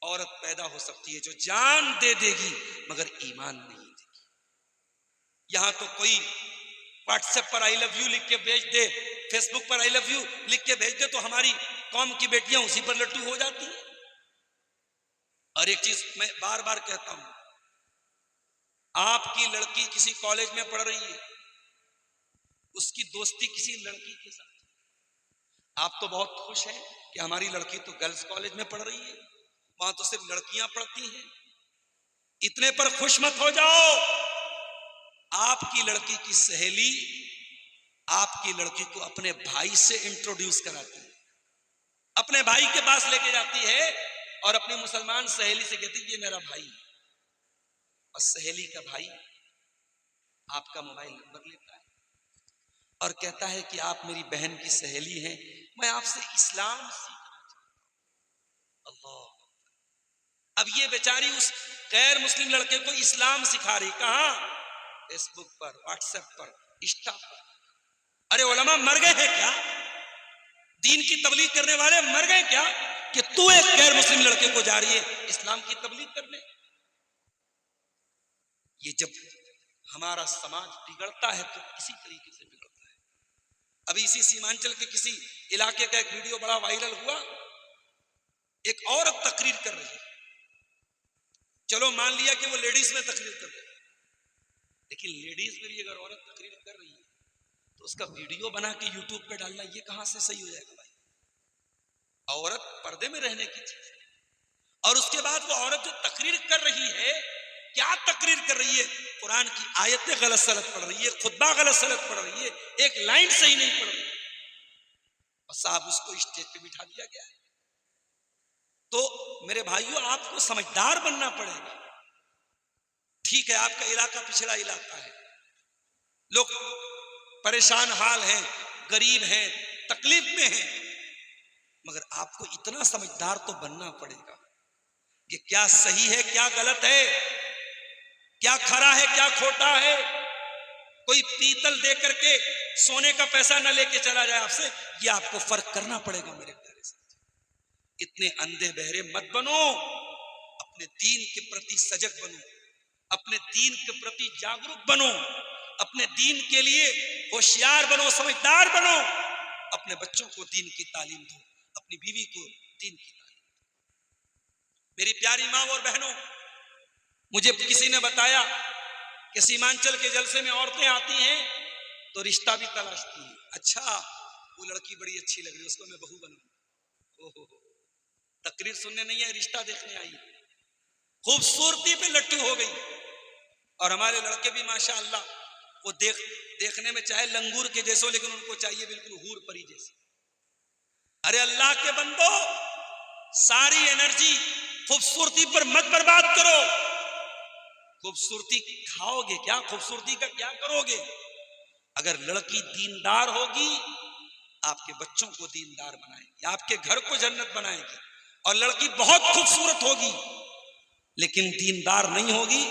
عورت پیدا ہو سکتی ہے جو جان دے دے گی مگر ایمان نہیں دے گی. یہاں تو کوئی واٹس ایپ پر آئی لو یو لکھ کے بھیج دے، face book per I love you لکھ کے بھیج دے تو ہماری قوم کی بیٹیاں اسی پر لٹو ہو جاتی ہیں. اور ایک چیز میں بار بار کہتا ہوں، آپ کی لڑکی کسی کالج میں پڑھ رہی ہے، اس کی دوستی کسی لڑکی کے ساتھ، آپ تو بہت خوش ہیں کہ ہماری لڑکی تو گرلز کالج میں پڑھ رہی ہے، وہاں تو صرف لڑکیاں پڑھتی ہیں. اتنے پر خوش مت ہو جاؤ. آپ کی لڑکی کی سہیلی آپ کی لڑکی کو اپنے بھائی سے انٹروڈیوس کراتی ہے، اپنے بھائی کے پاس لے کے جاتی ہے اور اپنی مسلمان سہیلی سے کہتی ہے یہ میرا بھائی ہے. اور سہیلی کا بھائی آپ کا موبائل نمبر لیتا ہے اور کہتا ہے کہ آپ میری بہن کی سہیلی ہیں، میں آپ سے اسلام سیکھنا چاہتا ہوں. اللہ، اب یہ بیچاری اس غیر مسلم لڑکے کو اسلام سکھا رہی، کہاں؟ فیس بک پر، واٹس ایپ پر، انسٹا پر. ارے علماء مر گئے ہیں کیا؟ دین کی تبلیغ کرنے والے مر گئے کیا کہ تو ایک غیر مسلم لڑکے کو جا رہی ہے اسلام کی تبلیغ کرنے؟ یہ جب ہمارا سماج بگڑتا ہے تو اسی طریقے سے بگڑتا ہے. ابھی اسی سیمانچل کے کسی علاقے کا ایک ویڈیو بڑا وائرل ہوا، ایک عورت تقریر کر رہی ہے، چلو مان لیا کہ وہ لیڈیز میں تقریر کر رہی ہے، لیکن لیڈیز میں بھی اگر عورت تقریر کر رہی ہے تو اس کا ویڈیو بنا کے یوٹیوب پہ ڈالنا یہ کہاں سے صحیح ہو جائے گا بھائی؟ عورت پردے میں رہنے کی چیز ہے. اور اس کے بعد وہ عورت جو تقریر کر رہی ہے، کیا تقریر کر رہی ہے؟ قرآن کی آیتیں غلط سلط پڑھ رہی ہے، خطبہ غلط سلط پڑھ رہی ہے، ایک لائن صحیح نہیں پڑھ رہی اور صاحب اس کو اسٹیج پہ بٹھا دیا گیا ہے. تو میرے بھائیوں آپ کو سمجھدار بننا پڑے گا. ٹھیک ہے آپ کا علاقہ پچھڑا علاقہ ہے، لوگ پریشان حال ہیں، غریب ہیں، تکلیف میں ہیں، مگر آپ کو اتنا سمجھدار تو بننا پڑے گا کہ کیا صحیح ہے کیا غلط ہے، کیا کھرا ہے کیا کھوٹا ہے. کوئی پیتل دے کر کے سونے کا پیسہ نہ لے کے چلا جائے آپ سے، یہ آپ کو فرق کرنا پڑے گا میرے پیارے ساتھ. اتنے اندھے بہرے مت بنو، اپنے دین کے پرتی سجگ بنو، اپنے دین کے پرتی جاگروک بنو، اپنے دین کے لیے ہوشیار بنو، سمجھدار بنو. اپنے بچوں کو دین کی تعلیم دو، اپنی بیوی کو دین کی تعلیم دو. میری پیاری ماں اور بہنوں، مجھے کسی نے بتایا کہ سیمانچل کے جلسے میں عورتیں آتی ہیں تو رشتہ بھی تلاشتی ہیں. اچھا وہ لڑکی بڑی اچھی لگ رہی ہے، اس کو میں بہو بناؤں. تقریر سننے نہیں آئی، رشتہ دیکھنے آئی، خوبصورتی پہ لٹو ہو گئی. اور ہمارے لڑکے بھی ماشاءاللہ وہ دیکھنے میں چاہے لنگور کے جیسے، لیکن ان کو چاہیے بالکل حور پری جیسے. ارے اللہ کے بندو، ساری انرجی خوبصورتی پر مت برباد کرو. خوبصورتی کھاؤ گے کیا؟ خوبصورتی کا کیا کرو گے؟ اگر لڑکی دیندار ہوگی آپ کے بچوں کو دیندار بنائے گی، آپ کے گھر کو جنت بنائے گی. اور لڑکی بہت خوبصورت ہوگی لیکن دیندار نہیں ہوگی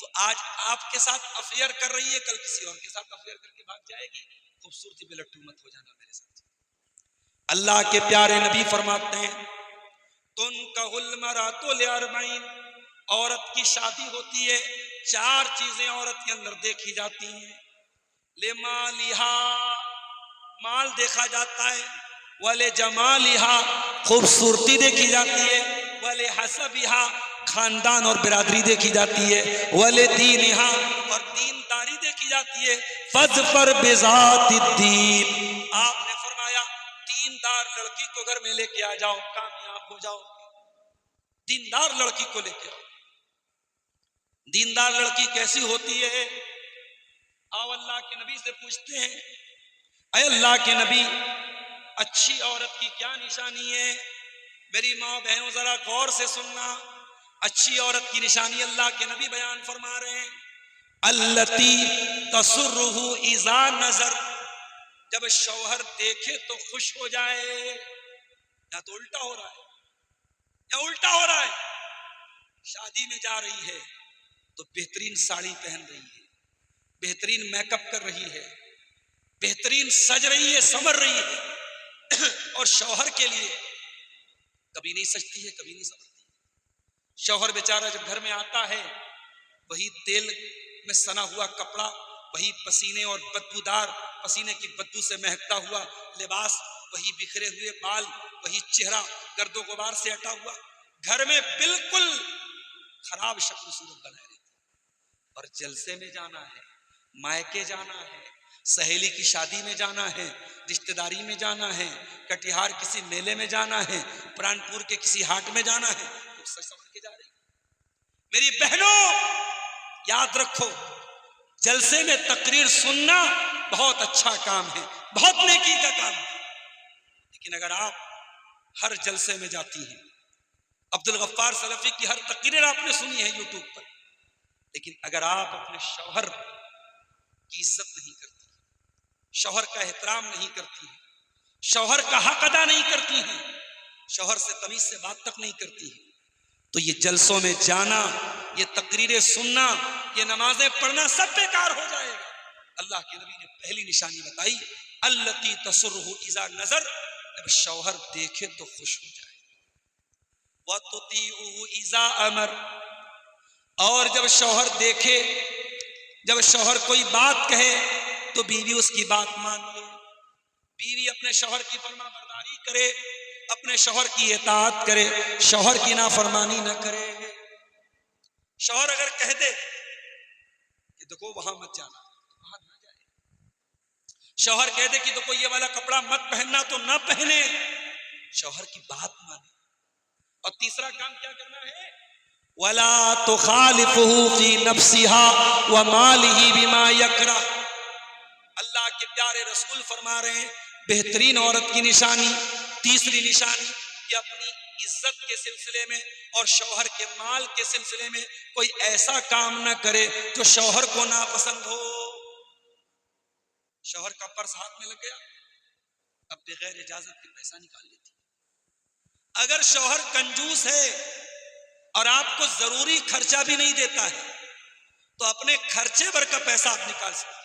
تو آج آپ کے ساتھ افیئر کر رہی ہے، کل کسی اور کے ساتھ افیئر کر کے بھاگ جائے گی. خوبصورتی پہ لٹو مت ہو جانا میرے ساتھ. اللہ کے پیارے نبی فرماتے ہیں تنکح المرأۃ لاربعین، عورت کی شادی ہوتی ہے 4 چیزیں عورت کے اندر دیکھی جاتی ہیں. لمالہا، مال دیکھا جاتا ہے، ولجمالہا، خوبصورتی دیکھی جاتی ہے، ولحسبہا، خاندان اور برادری دیکھی جاتی ہے، ولدینہا، اور دینداری دیکھی جاتی ہے. فاظفر بذات الدین، آپ نے فرمایا دیندار لڑکی کو گھر میں لے کے آ جاؤ، کامیاب ہو جاؤ. دیندار لڑکی کو لے کے آؤ. دیندار لڑکی کیسی ہوتی ہے؟ آؤ اللہ کے نبی سے پوچھتے ہیں، اے اللہ کے نبی اچھی عورت کی کیا نشانی ہے؟ میری ماں بہنوں ذرا غور سے سننا. اچھی عورت کی نشانی اللہ کے نبی بیان فرما رہے ہیں، التی تسرہ اذا نظر، جب شوہر دیکھے تو خوش ہو جائے. یا تو الٹا ہو رہا ہے، یا الٹا ہو رہا ہے. شادی میں جا رہی ہے تو بہترین ساڑی پہن رہی ہے، بہترین میک اپ کر رہی ہے، بہترین سج رہی ہے، سنور رہی ہے. اور شوہر کے لیے کبھی نہیں سجتی ہے، کبھی نہیں سنورتی. شوہر بیچارہ جب گھر میں آتا ہے، وہی تیل میں سنا ہوا کپڑا، وہی پسینے اور بدبودار پسینے کی بدبو سے مہکتا ہوا لباس، وہی بکھرے ہوئے بال، وہی چہرہ گرد و غبار سے ہٹا ہوا، گھر میں بالکل خراب شکل صورت بنائے رہتی. اور جلسے میں جانا ہے، مائکے جانا ہے، سہیلی کی شادی میں جانا ہے، رشتہ داری میں جانا ہے، کٹیہار کسی میلے میں جانا ہے، پران پور کے کسی ہاٹ میں جانا ہے، تو سج سنور کے جا رہی. میری بہنوں یاد رکھو، جلسے میں تقریر سننا بہت اچھا کام ہے، بہت نیکی کا کام ہے. لیکن اگر آپ ہر جلسے میں جاتی ہیں، عبد الغفار سلفی کی ہر تقریر آپ نے سنی ہے یوٹیوب پر، لیکن اگر آپ اپنے شوہر کی عزت نہیں کرتی، شوہر کا احترام نہیں کرتی ہیں، شوہر کا حق ادا نہیں کرتی ہیں، شوہر سے تمیز سے بات تک نہیں کرتی ہیں، تو یہ جلسوں میں جانا، یہ تقریریں سننا، یہ نمازیں پڑھنا سب بیکار ہو جائے گا. اللہ کے نبی نے پہلی نشانی بتائی، التی تسرہ اذا نظر، جب شوہر دیکھے تو خوش ہو جائے. وَتُطِيعُهُ اذا امر، اور جب شوہر دیکھے، جب شوہر کوئی بات کہے تو بیوی اس کی بات مان لے، بیوی اپنے شوہر کی فرما برداری کرے، اپنے شوہر کی اطاعت کرے، شوہر کی نافرمانی نہ کرے. شوہر اگر کہہ دے کہ دیکھو وہاں مت جانا، وہاں نہ جائے. شوہر کہہ دے کہ دیکھو یہ والا کپڑا مت پہننا، تو نہ پہنے. شوہر کی بات مانے. اور تیسرا کام کیا کرنا ہے؟ ولا تخالفه في نفسها وماله بما يكره. اللہ کے پیارے رسول فرما رہے ہیں بہترین عورت کی نشانی، تیسری نشانی کہ اپنی عزت کے سلسلے میں اور شوہر کے مال کے سلسلے میں کوئی ایسا کام نہ کرے جو شوہر کو ناپسند ہو. شوہر کا پرس ہاتھ میں لگ گیا، اب بغیر اجازت کے پیسہ نکال لیتی. اگر شوہر کنجوس ہے اور آپ کو ضروری خرچہ بھی نہیں دیتا ہے تو اپنے خرچے بھر کا پیسہ آپ نکال سکتے ہیں.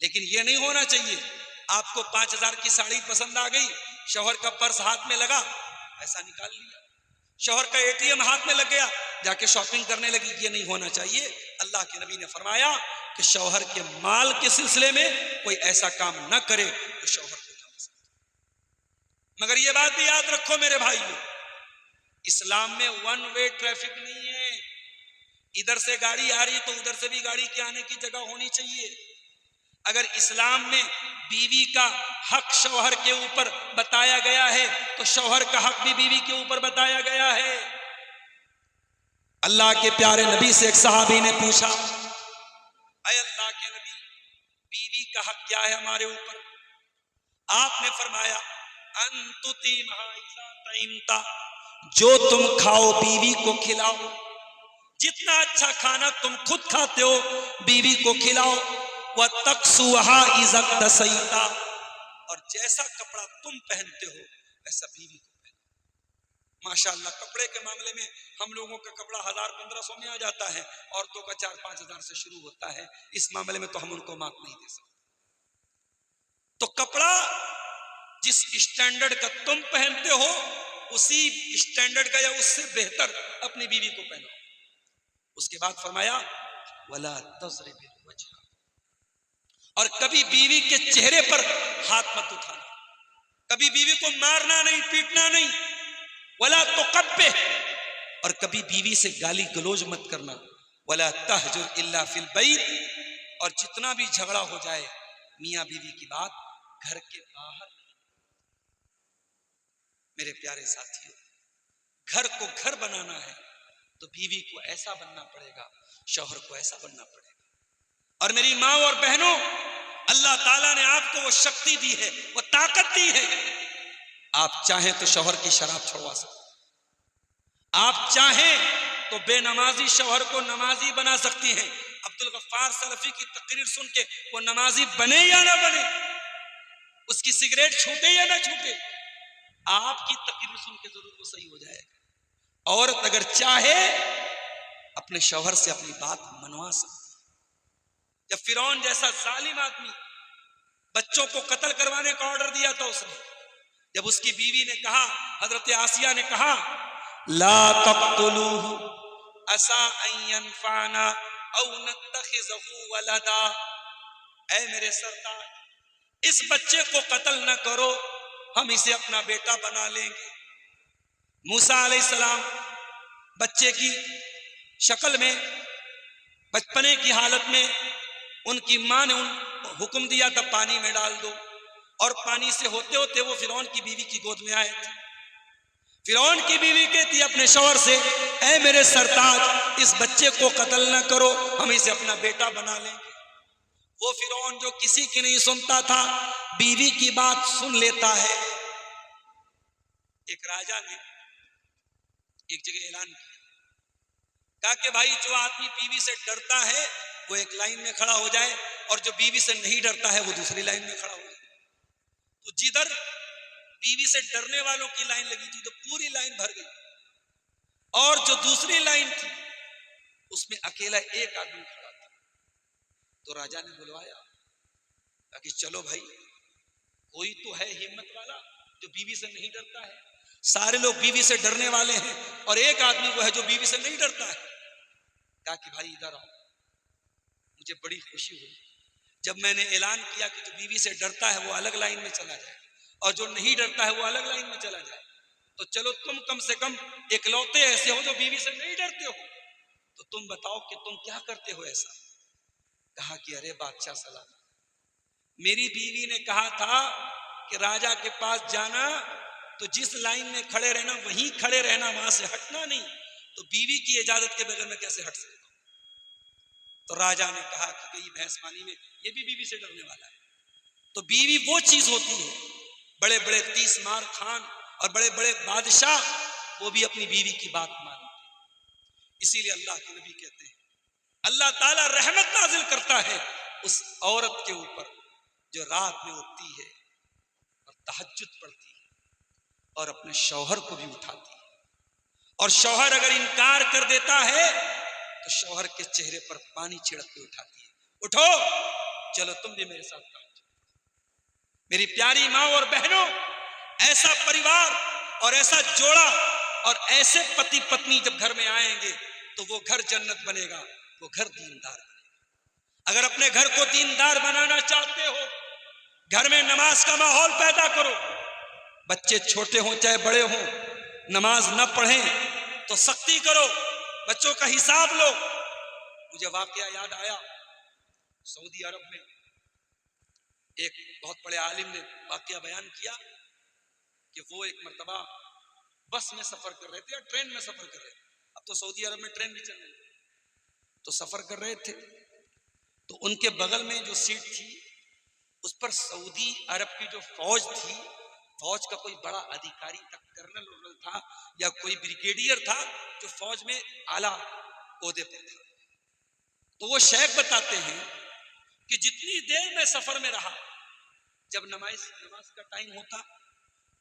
لیکن یہ نہیں ہونا چاہیے آپ کو 5,000 کی ساڑی پسند آ گئی، شوہر کا پرس ہاتھ میں لگا، پیسہ نکال لیا. شوہر کا ATM ہاتھ میں لگ گیا، جا کے شاپنگ کرنے لگی. یہ نہیں ہونا چاہیے. اللہ کے نبی نے فرمایا کہ شوہر کے مال کے سلسلے میں کوئی ایسا کام نہ کرے تو شوہر کو نہ پسند. مگر یہ بات بھی یاد رکھو میرے بھائیو، اسلام میں ون وے ٹریفک نہیں ہے. ادھر سے گاڑی آ رہی تو ادھر سے بھی گاڑی کے آنے کی جگہ ہونی چاہیے. اگر اسلام میں بیوی کا حق شوہر کے اوپر بتایا گیا ہے تو شوہر کا حق بھی بیوی کے اوپر بتایا گیا ہے. اللہ کے پیارے نبی سے ایک صحابی نے پوچھا، اے اللہ کے نبی، بیوی کا حق کیا ہے ہمارے اوپر؟ آپ نے فرمایا ان تطعمها اذا طعمت، جو تم کھاؤ بیوی کو کھلاؤ. جتنا اچھا کھانا تم خود کھاتے ہو بیوی کو کھلاؤ. وَتَقْسُوهَا إِذَا اكْتَسَيْتَ، اور جیسا کپڑا تم پہنتے ہو ایسا بیوی کو پہنو. ماشاءاللہ کپڑے کے معاملے میں ہم لوگوں کا کپڑا 1,000-1,500 میں آ جاتا ہے، عورتوں کا 4-5 ہزار سے شروع ہوتا ہے. اس معاملے میں تو ہم ان کو مات نہیں دے سکتے. تو کپڑا جس اسٹینڈرڈ کا تم پہنتے ہو اسی اسٹینڈرڈ کا یا اس سے بہتر اپنی بیوی کو پہنو. اس کے بعد فرمایا وَلَا تَضْرِبِ الْوَجْهَ، اور کبھی بیوی کے چہرے پر ہاتھ مت اٹھانا، کبھی بیوی کو مارنا نہیں، پیٹنا نہیں. وَلَا تُقَبِّحْ، اور کبھی بیوی سے گالی گلوج مت کرنا. وَلَا تَهْجُرْ إِلَّا فِي الْبَيْتِ، اور جتنا بھی جھگڑا ہو جائے میاں بیوی کی بات گھر کے باہر. میرے پیارے ساتھیوں، گھر کو گھر بنانا ہے تو بیوی کو ایسا بننا پڑے گا، شوہر کو ایسا بننا پڑے گا. اور میری ماں اور بہنوں، اللہ تعالیٰ نے آپ کو وہ شکتی دی ہے، وہ طاقت دی ہے. آپ چاہیں تو شوہر کی شراب چھڑوا سکتے، آپ چاہیں تو بے نمازی شوہر کو نمازی بنا سکتی ہیں. عبد الغفار سلفی کی تقریر سن کے وہ نمازی بنے یا نہ بنے، اس کی سگریٹ چھوٹے یا نہ چھوٹے، آپ کی تقریر سن کے ضرور وہ صحیح ہو جائے گا. عورت اگر چاہے اپنے شوہر سے اپنی بات منوا سکتی. جب فرعون جیسا ظالم آدمی بچوں کو قتل کروانے کا آرڈر دیا تھا، اس نے جب اس کی بیوی نے کہا، حضرت آسیہ نے کہا لا تقتلوه عسى ان ينفعنا او نتخذه ولدا، اے میرے سردار اس بچے کو قتل نہ کرو، ہم اسے اپنا بیٹا بنا لیں گے. موسیٰ علیہ السلام بچے کی شکل میں بچپنے کی حالت میں ان کی ماں نے حکم دیا تھا پانی میں ڈال دو، اور پانی سے ہوتے ہوتے وہ فرعون کی بیوی کی گود میں آئے تھے. فرعون کی بیوی کہتی اپنے شوہر سے، اے میرے سرتاج اس بچے کو قتل نہ کرو، ہم اسے اپنا بیٹا بنا لیں گے. وہ فرعون جو کسی کی نہیں سنتا تھا بیوی کی بات سن لیتا ہے. ایک راجا نے ایک جگہ اعلان کیا کہ بھائی جو آدمی بیوی سے ڈرتا ہے وہ ایک لائن میں کھڑا ہو جائے، اور جو بیوی سے نہیں ڈرتا ہے وہ دوسری لائن میں کھڑا ہو جائے. تو جدھر بیوی سے ڈرنے والوں کی لائن لگی تھی تو پوری لائن بھر گئی، اور جو دوسری لائن تھی اس میں اکیلا ایک آدمی کھڑا تھا. تو راجا نے بلوایا کہ چلو بھائی کوئی تو ہے ہمت والا جو بیوی سے نہیں ڈرتا ہے. سارے لوگ بیوی سے ڈرنے والے ہیں اور ایک آدمی وہ ہے جو بیوی سے نہیں ڈرتا ہے. کہا کہ بھائی ادھر آؤ. مجھے بڑی خوشی ہوئی جب میں نے اعلان کیا کہ جو بیوی سے ڈرتا ہے وہ الگ لائن میں چلا جائے اور جو نہیں ڈرتا ہے وہ الگ لائن میں چلا جائے. تو چلو تم کم سے کم اکلوتے ایسے ہو جو بیوی سے نہیں ڈرتے ہو، تو تم بتاؤ کہ تم کیا کرتے ہو ایسا. کہا کہ ارے بادشاہ سلام، میری بیوی نے کہا تھا کہ راجا کے پاس جانا تو جس لائن میں کھڑے رہنا وہیں کھڑے رہنا، وہاں سے ہٹنا نہیں. تو بیوی کی اجازت کے بغیر میں کیسے ہٹ سکتا ہوں؟ تو راجا نے کہا کہ کئی بھینس پانی میں، یہ بھی بیوی سے ڈرنے والا ہے۔ تو بیوی وہ چیز ہوتی ہے، بڑے بڑے 30 مار خان اور بڑے بڑے بادشاہ وہ بھی اپنی بیوی کی بات مانتے ہیں۔ اسی لیے اللہ کے نبی کہتے ہیں اللہ تعالیٰ رحمت نازل کرتا ہے اس عورت کے اوپر جو رات میں اٹھتی ہے اور تہجد پڑھتی ہے اور اپنے شوہر کو بھی اٹھاتی ہے، اور شوہر اگر انکار کر دیتا ہے تو شوہر کے چہرے پر پانی چھڑک کے اٹھاتی ہے، اٹھو چلو تم بھی میرے ساتھ تہجد۔ میری پیاری ماں اور بہنوں، ایسا پریوار اور ایسا جوڑا اور ایسے پتی پتنی جب گھر میں آئیں گے تو وہ گھر جنت بنے گا، وہ گھر دیندار بنے گا۔ اگر اپنے گھر کو دیندار بنانا چاہتے ہو، گھر میں نماز کا ماحول پیدا کرو، بچے چھوٹے ہوں چاہے بڑے ہوں، نماز نہ پڑھیں تو سختی کرو، بچوں کا حساب لو۔ مجھے واقعہ یاد آیا، سعودی عرب میں ایک بہت بڑے عالم نے واقعہ بیان کیا کہ وہ ایک مرتبہ بس میں سفر کر رہے تھے یا ٹرین میں سفر کر رہے تھے، اب تو سعودی عرب میں ٹرین بھی چل رہی ہے، تو سفر کر رہے تھے تو ان کے بغل میں جو سیٹ تھی اس پر سعودی عرب کی جو فوج تھی، فوج کا کوئی بڑا ادھیکاری تھا، کرنل تھا یا کوئی بریگیڈیئر تھا جو فوج میں اعلیٰ عہدے پر تھا۔ تو وہ شیخ بتاتے ہیں کہ جتنی دیر میں سفر میں رہا، جب نماز کا ٹائم ہوتا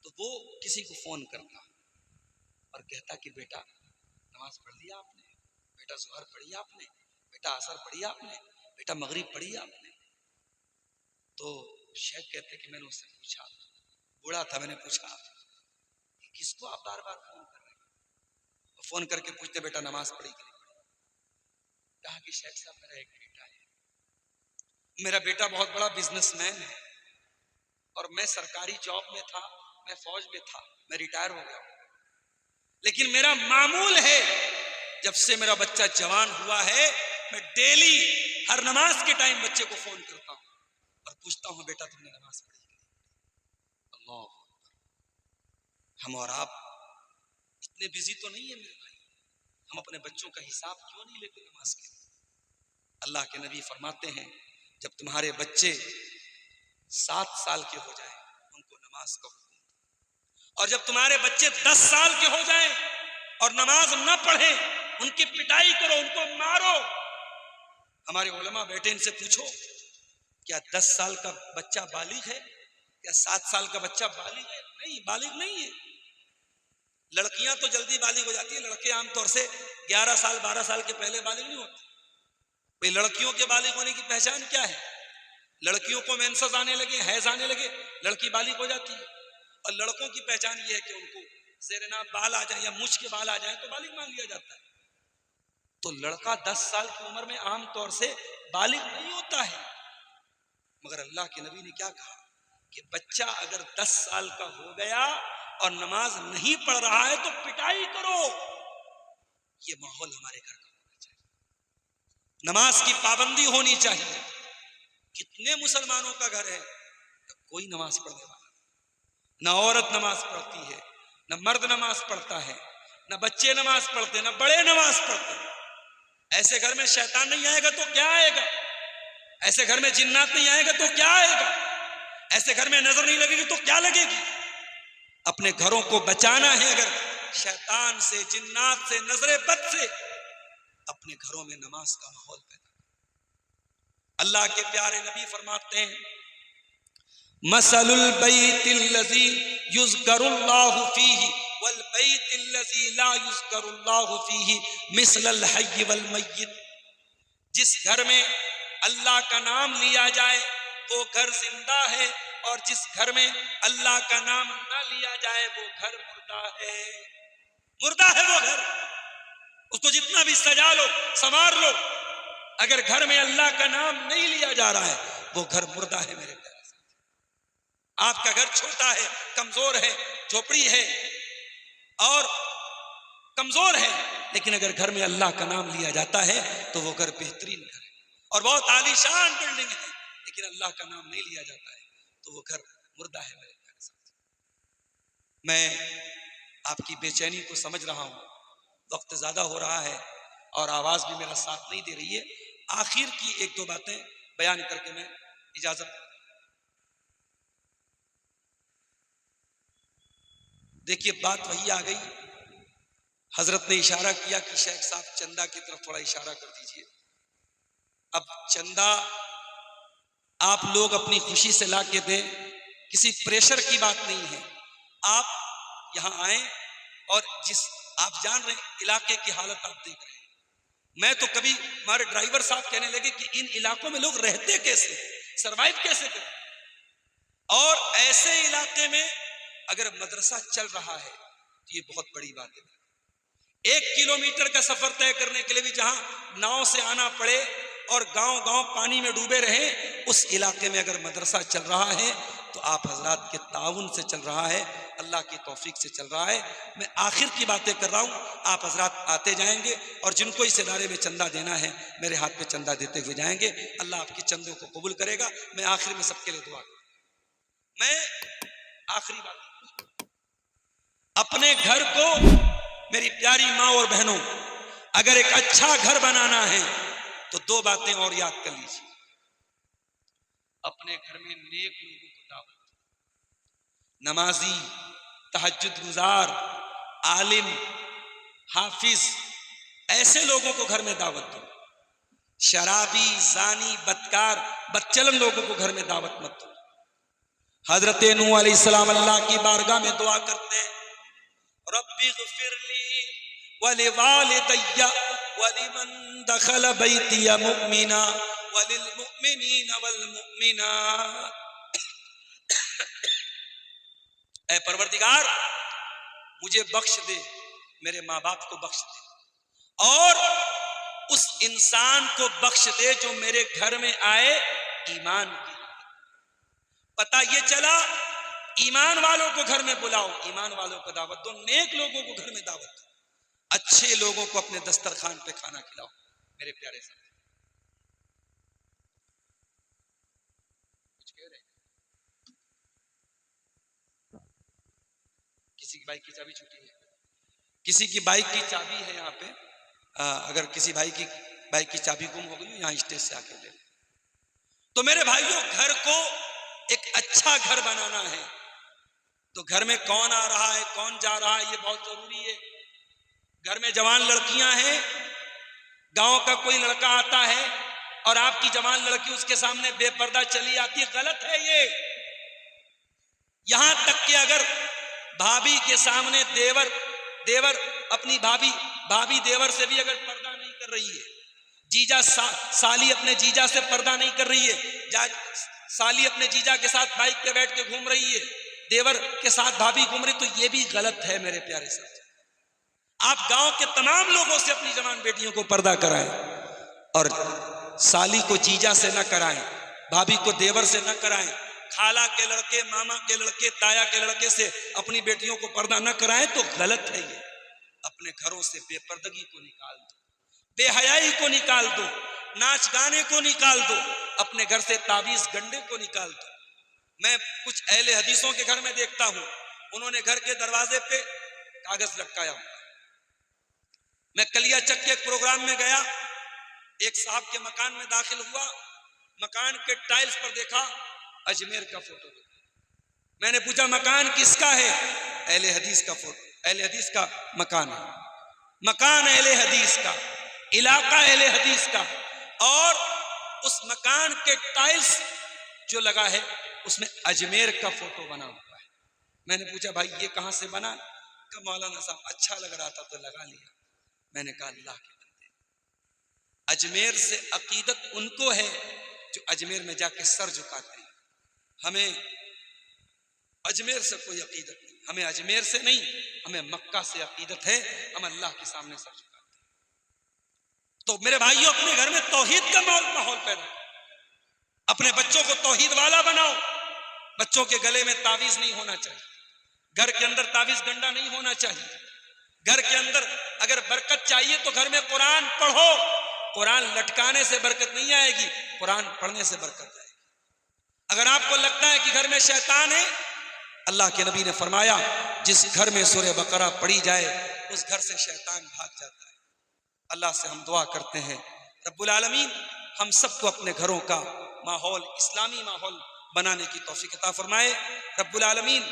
تو وہ کسی کو فون کرتا اور کہتا کہ بیٹا نماز پڑھ لیا آپ نے، بیٹا ظہر پڑھی آپ نے، بیٹا عصر پڑھی آپ نے، بیٹا مغرب پڑھی آپ نے۔ تو شیخ کہتے کہ میں نے اس سے پوچھا، بوڑھا تھا، میں نے پوچھا کہ کس کو آپ بار بار فون کر رہے ہیں؟ وہ فون کر کے پوچھتے بیٹا نماز پڑھی کہ نہیں پڑھی؟ کہا کہ شیخ صاحب میرا ایک بیٹا ہے، میرا بیٹا بہت بڑا بزنس مین ہے اور میں سرکاری جاب میں تھا، میں فوج میں تھا، میں ریٹائر ہو گیا ہوں، لیکن میرا معمول ہے جب سے میرا بچہ جوان ہوا ہے میں ڈیلی ہر نماز کے ٹائم بچے کو فون کرتا ہوں اور پوچھتا ہوں بیٹا تم نے نماز پڑھی؟ اللہ، ہم اور آپ اتنے بزی تو نہیں ہیں میرے بھائی، ہم اپنے بچوں کا حساب کیوں نہیں لیتے نماز کے؟ اللہ کے نبی فرماتے ہیں جب تمہارے بچے 7 سال کے ہو جائیں ان کو نماز کا حکم دو، اور جب تمہارے بچے 10 سال کے ہو جائیں اور نماز نہ پڑھیں ان کی پٹائی کرو، ان کو مارو۔ ہمارے علماء بیٹے ان سے پوچھو کیا 10 سال کا بچہ بالغ ہے؟ کیا 7 سال کا بچہ بالغ ہے؟ نہیں، بالغ نہیں ہے۔ لڑکیاں تو جلدی بالغ ہو جاتی ہیں، لڑکے عام طور سے 11 سال 12 سال کے پہلے بالغ نہیں ہوتے۔ بھئی لڑکیوں کے بالغ ہونے کی پہچان کیا ہے؟ لڑکیوں کو مینسز آنے لگے، حیض آنے لگے، لڑکی بالغ ہو جاتی ہے، اور لڑکوں کی پہچان یہ ہے کہ ان کو زیر ناف بال آ جائیں یا مچھ کے بال آ جائیں تو بالغ مان لیا جاتا ہے۔ تو لڑکا 10 سال کی عمر میں عام طور سے بالغ نہیں ہوتا ہے، مگر اللہ کے نبی نے کیا کہا کہ بچہ اگر 10 سال کا ہو گیا اور نماز نہیں پڑھ رہا ہے تو پٹائی کرو۔ یہ ماحول ہمارے گھر کا ہونا چاہیے، نماز کی پابندی ہونی چاہیے۔ کتنے مسلمانوں کا گھر ہے کوئی نماز پڑھنے والا، نہ عورت نماز پڑھتی ہے، نہ مرد نماز پڑھتا ہے، نہ بچے نماز پڑھتے، نہ بڑے نماز پڑھتے۔ ایسے گھر میں شیطان نہیں آئے گا تو کیا آئے گا؟ ایسے گھر میں جنات نہیں آئے گا تو کیا آئے گا؟ ایسے گھر میں نظر نہیں لگے گی تو کیا لگے گی؟ اپنے گھروں کو بچانا ہے اگر شیطان سے، جنات سے، نظر بد سے، اپنے گھروں میں نماز کا ماحول پیدا۔ اللہ کے پیارے نبی فرماتے ہیں مثل البیت الذی یذکر اللہ فیہ والبیت الذی لا یذکر اللہ فیہ مثل الحی والمیت۔ جس گھر میں اللہ کا نام لیا جائے وہ گھر زندہ ہے، اور جس گھر میں اللہ کا نام نہ لیا جائے وہ گھر مردہ ہے۔ مردہ ہے وہ گھر، اس کو جتنا بھی سجا لو سنوار لو، اگر گھر میں اللہ کا نام نہیں لیا جا رہا ہے وہ گھر مردہ ہے۔ میرے پیارے ساتھی، آپ کا گھر چھوٹا ہے، کمزور ہے، جھوپڑی ہے اور کمزور ہے، لیکن اگر گھر میں اللہ کا نام لیا جاتا ہے تو وہ گھر بہترین گھر ہے، اور بہت عالی شان بلڈنگ ہے، لیکن اللہ کا نام نہیں لیا جاتا ہے تو وہ گھر مردہ ہے۔ میرے پیارے ساتھی، میں آپ کی بے چینی کو سمجھ رہا ہوں، وقت زیادہ ہو رہا ہے اور آواز بھی میرا ساتھ نہیں دے رہی ہے. آخر کی ایک دو باتیں بیان کر کے میں اجازت. دیکھیے بات وہی آ گئی، حضرت نے اشارہ کیا کہ شیخ صاحب چندہ کی طرف تھوڑا اشارہ کر دیجئے. اب چندہ آپ لوگ اپنی خوشی سے لا کے دیں، کسی پریشر کی بات نہیں ہے. آپ یہاں آئیں اور جس آپ جان رہے ہیں علاقے کی حالت آپ دیکھ رہے ہیں. میں تو کبھی ہمارے ڈرائیور صاحب کہنے لگے کہ ان علاقوں میں لوگ رہتے کیسے، سروائیو کیسے کرتے. اور ایسے علاقے میں اگر مدرسہ چل رہا ہے تو یہ بہت بڑی بات ہے. 1 کلومیٹر کا سفر طے کرنے کے لیے بھی جہاں ناؤ سے آنا پڑے اور گاؤں گاؤں پانی میں ڈوبے رہیں، اس علاقے میں اگر مدرسہ چل رہا ہے تو آپ حضرات کے تعاون سے چل رہا ہے، اللہ کی توفیق سے چل رہا ہے. میں آخر کی باتیں کر رہا ہوں، آپ حضرات آتے جائیں گے اور جن کو اس ادارے میں چندہ دینا ہے میرے ہاتھ پہ چندہ دیتے ہوئے جائیں گے. اللہ آپ کے چندوں کو قبول کرے گا. میں آخر میں سب کے لیے دعا کروں. میں آخری بات، اپنے گھر کو میری پیاری ماں اور بہنوں اگر ایک اچھا گھر بنانا ہے تو 2 باتیں اور یاد کر لیجیے. اپنے گھر میں نیک لوگوں کو دعوت، نمازی، تہجد گزار، عالم، حافظ، ایسے لوگوں کو گھر میں دعوت دو. شرابی، زانی، بدکار، بدچلن لوگوں کو گھر میں دعوت مت دو. حضرت نوح علیہ السلام اللہ کی بارگاہ میں دعا کرتے ہیں، رب اغفر لی ولوالدی ولمن دخل بیتی مؤمنا وللمؤمنین والمؤمنات. اے پروردگار مجھے بخش دے، میرے ماں باپ کو بخش دے، اور اس انسان کو بخش دے جو میرے گھر میں آئے ایمان کی. پتہ یہ چلا ایمان والوں کو گھر میں بلاؤ، ایمان والوں کو دعوت دو، نیک لوگوں کو گھر میں دعوت دو، اچھے لوگوں کو اپنے دسترخوان پہ کھانا کھلاؤ. میرے پیارے صاحب کچھ کہہ رہے ہیں؟ کسی کی بائک کی چابی چھوٹی ہے، کسی کی بائک کی چابی ہے یہاں پہ، اگر کسی بھائی کی بائک کی چابی گم ہو گئی یہاں اسٹیج سے آ کے لے. تو میرے بھائیوں گھر کو ایک اچھا گھر بنانا ہے تو گھر میں کون آ رہا ہے کون جا رہا ہے یہ بہت ضروری ہے. گھر میں جوان لڑکیاں ہیں، گاؤں کا کوئی لڑکا آتا ہے اور آپ کی جوان لڑکی اس کے سامنے بے پردہ چلی آتی ہے، غلط ہے یہ. یہاں تک کہ اگر بھابھی کے سامنے دیور اپنی بھابھی دیور سے بھی اگر پردہ نہیں کر رہی ہے، جیجا سالی اپنے جیجا سے پردہ نہیں کر رہی ہے، سالی اپنے جیجا کے ساتھ بائک پہ بیٹھ کے گھوم رہی ہے، دیور کے ساتھ بھابھی گھوم رہی، تو یہ بھی غلط ہے میرے پیارے ساتھ. آپ گاؤں کے تمام لوگوں سے اپنی جوان بیٹیوں کو پردہ کرائیں اور سالی کو جیجا سے نہ کرائیں، بھابھی کو دیور سے نہ کرائیں، خالہ کے لڑکے، ماما کے لڑکے، تایا کے لڑکے سے اپنی بیٹیوں کو پردہ نہ کرائیں تو غلط ہے یہ. اپنے گھروں سے بے پردگی کو نکال دو، بے حیائی کو نکال دو، ناچ گانے کو نکال دو، اپنے گھر سے تعویذ گنڈے کو نکال دو. میں کچھ اہل حدیثوں کے گھر میں دیکھتا ہوں، انہوں نے گھر کے دروازے پہ کاغذ لٹکایا ہوا. میں کلیا چک کے ایک پروگرام میں گیا، ایک صاحب کے مکان میں داخل ہوا، مکان کے ٹائلز پر دیکھا اجمیر کا فوٹو. میں نے پوچھا مکان کس کا ہے؟ اہل حدیث کا فوٹو، اہل حدیث کا مکان ہے، مکان اہل حدیث کا، علاقہ اہل حدیث کا، اور اس مکان کے ٹائلز جو لگا ہے اس میں اجمیر کا فوٹو بنا ہوا ہے. میں نے پوچھا بھائی یہ کہاں سے بنا؟ کہ مولانا صاحب اچھا لگ رہا تھا تو لگا لیا. میں نے کہا اللہ کے بندے، اجمیر سے عقیدت ان کو ہے جو اجمیر میں جا کے سر جھکاتے ہیں. ہمیں اجمیر سے کوئی عقیدت نہیں، ہمیں اجمیر سے نہیں، ہمیں مکہ سے عقیدت ہے. ہم اللہ کے سامنے سر جھکاتے ہیں. تو میرے بھائیوں اپنے گھر میں توحید کا ماحول پیدا کرو، اپنے بچوں کو توحید والا بناؤ. بچوں کے گلے میں تعویذ نہیں ہونا چاہیے، گھر کے اندر تعویذ گنڈا نہیں ہونا چاہیے. گھر کے اندر اگر برکت چاہیے تو گھر میں قرآن پڑھو. قرآن لٹکانے سے برکت نہیں آئے گی، قرآن پڑھنے سے برکت آئے گی. اگر آپ کو لگتا ہے کہ گھر میں شیطان ہے، اللہ کے نبی نے فرمایا جس گھر میں سورہ بقرہ پڑھی جائے اس گھر سے شیطان بھاگ جاتا ہے۔ اللہ سے ہم دعا کرتے ہیں رب العالمین ہم سب کو اپنے گھروں کا ماحول اسلامی ماحول بنانے کی توفیق عطا فرمائے۔ رب العالمین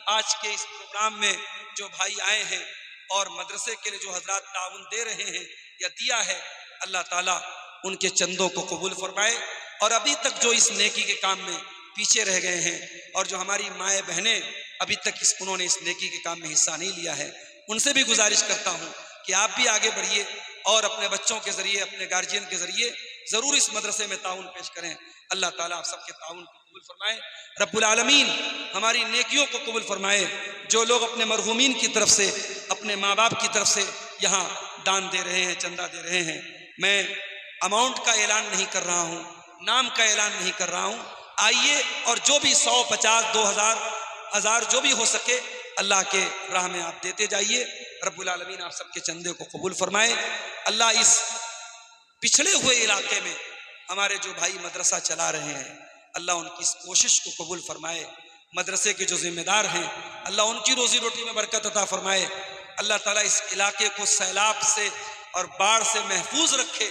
آج کے اس پروگرام میں جو بھائی آئے ہیں اور مدرسے کے لیے جو حضرات تعاون دے رہے ہیں یا دیا ہے، اللہ تعالیٰ ان کے چندوں کو قبول فرمائے، اور ابھی تک جو اس نیکی کے کام میں پیچھے رہ گئے ہیں اور جو ہماری مائیں بہنیں ابھی تک انہوں نے اس نیکی کے کام میں حصہ نہیں لیا ہے، ان سے بھی گزارش کرتا ہوں کہ آپ بھی آگے بڑھیے اور اپنے بچوں کے ذریعے اپنے گارجین کے ذریعے ضرور اس مدرسے میں تعاون پیش کریں۔ اللہ تعالیٰ آپ سب کے تعاون کو قبول فرمائے۔ رب العالمین ہماری نیکیوں کو قبول فرمائے۔ جو لوگ اپنے مرحومین کی طرف سے اپنے ماں باپ کی طرف سے یہاں دان دے رہے ہیں، چندہ دے رہے ہیں، میں اماؤنٹ کا اعلان نہیں کر رہا ہوں، نام کا اعلان نہیں کر رہا ہوں، آئیے اور جو بھی 100 50 2000 1000 جو بھی ہو سکے اللہ کے راہ میں آپ دیتے جائیے۔ رب العالمین آپ سب کے چندے کو قبول فرمائے۔ اللہ اس پچھڑے ہوئے علاقے میں ہمارے جو بھائی مدرسہ چلا رہے ہیں، اللہ ان کی اس کوشش کو قبول فرمائے۔ مدرسے کے جو ذمہ دار ہیں، اللہ ان کی روزی روٹی میں برکت عطا فرمائے۔ اللہ تعالیٰ اس علاقے کو سیلاب سے اور باڑھ سے محفوظ رکھے،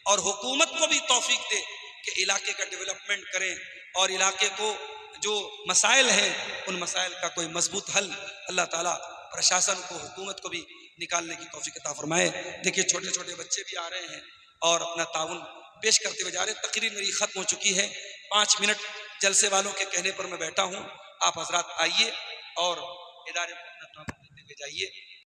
اور حکومت کو بھی توفیق دے کہ علاقے کا ڈیولپمنٹ کریں، اور علاقے کو جو مسائل ہیں ان مسائل کا کوئی مضبوط حل اللہ تعالیٰ پرشاسن کو، حکومت کو بھی نکالنے کی توفیق عطا فرمائے۔ دیکھیے چھوٹے چھوٹے بچے بھی آ رہے ہیں اور اپنا تعاون پیش کرتے ہوئے جا رہے ہیں۔ تقریر میری ختم ہو چکی ہے، 5 منٹ جلسے والوں کے کہنے پر میں بیٹھا ہوں۔ آپ حضرات آئیے اور ادارے کو اپنا تعاون دیتے ہوئے جائیے۔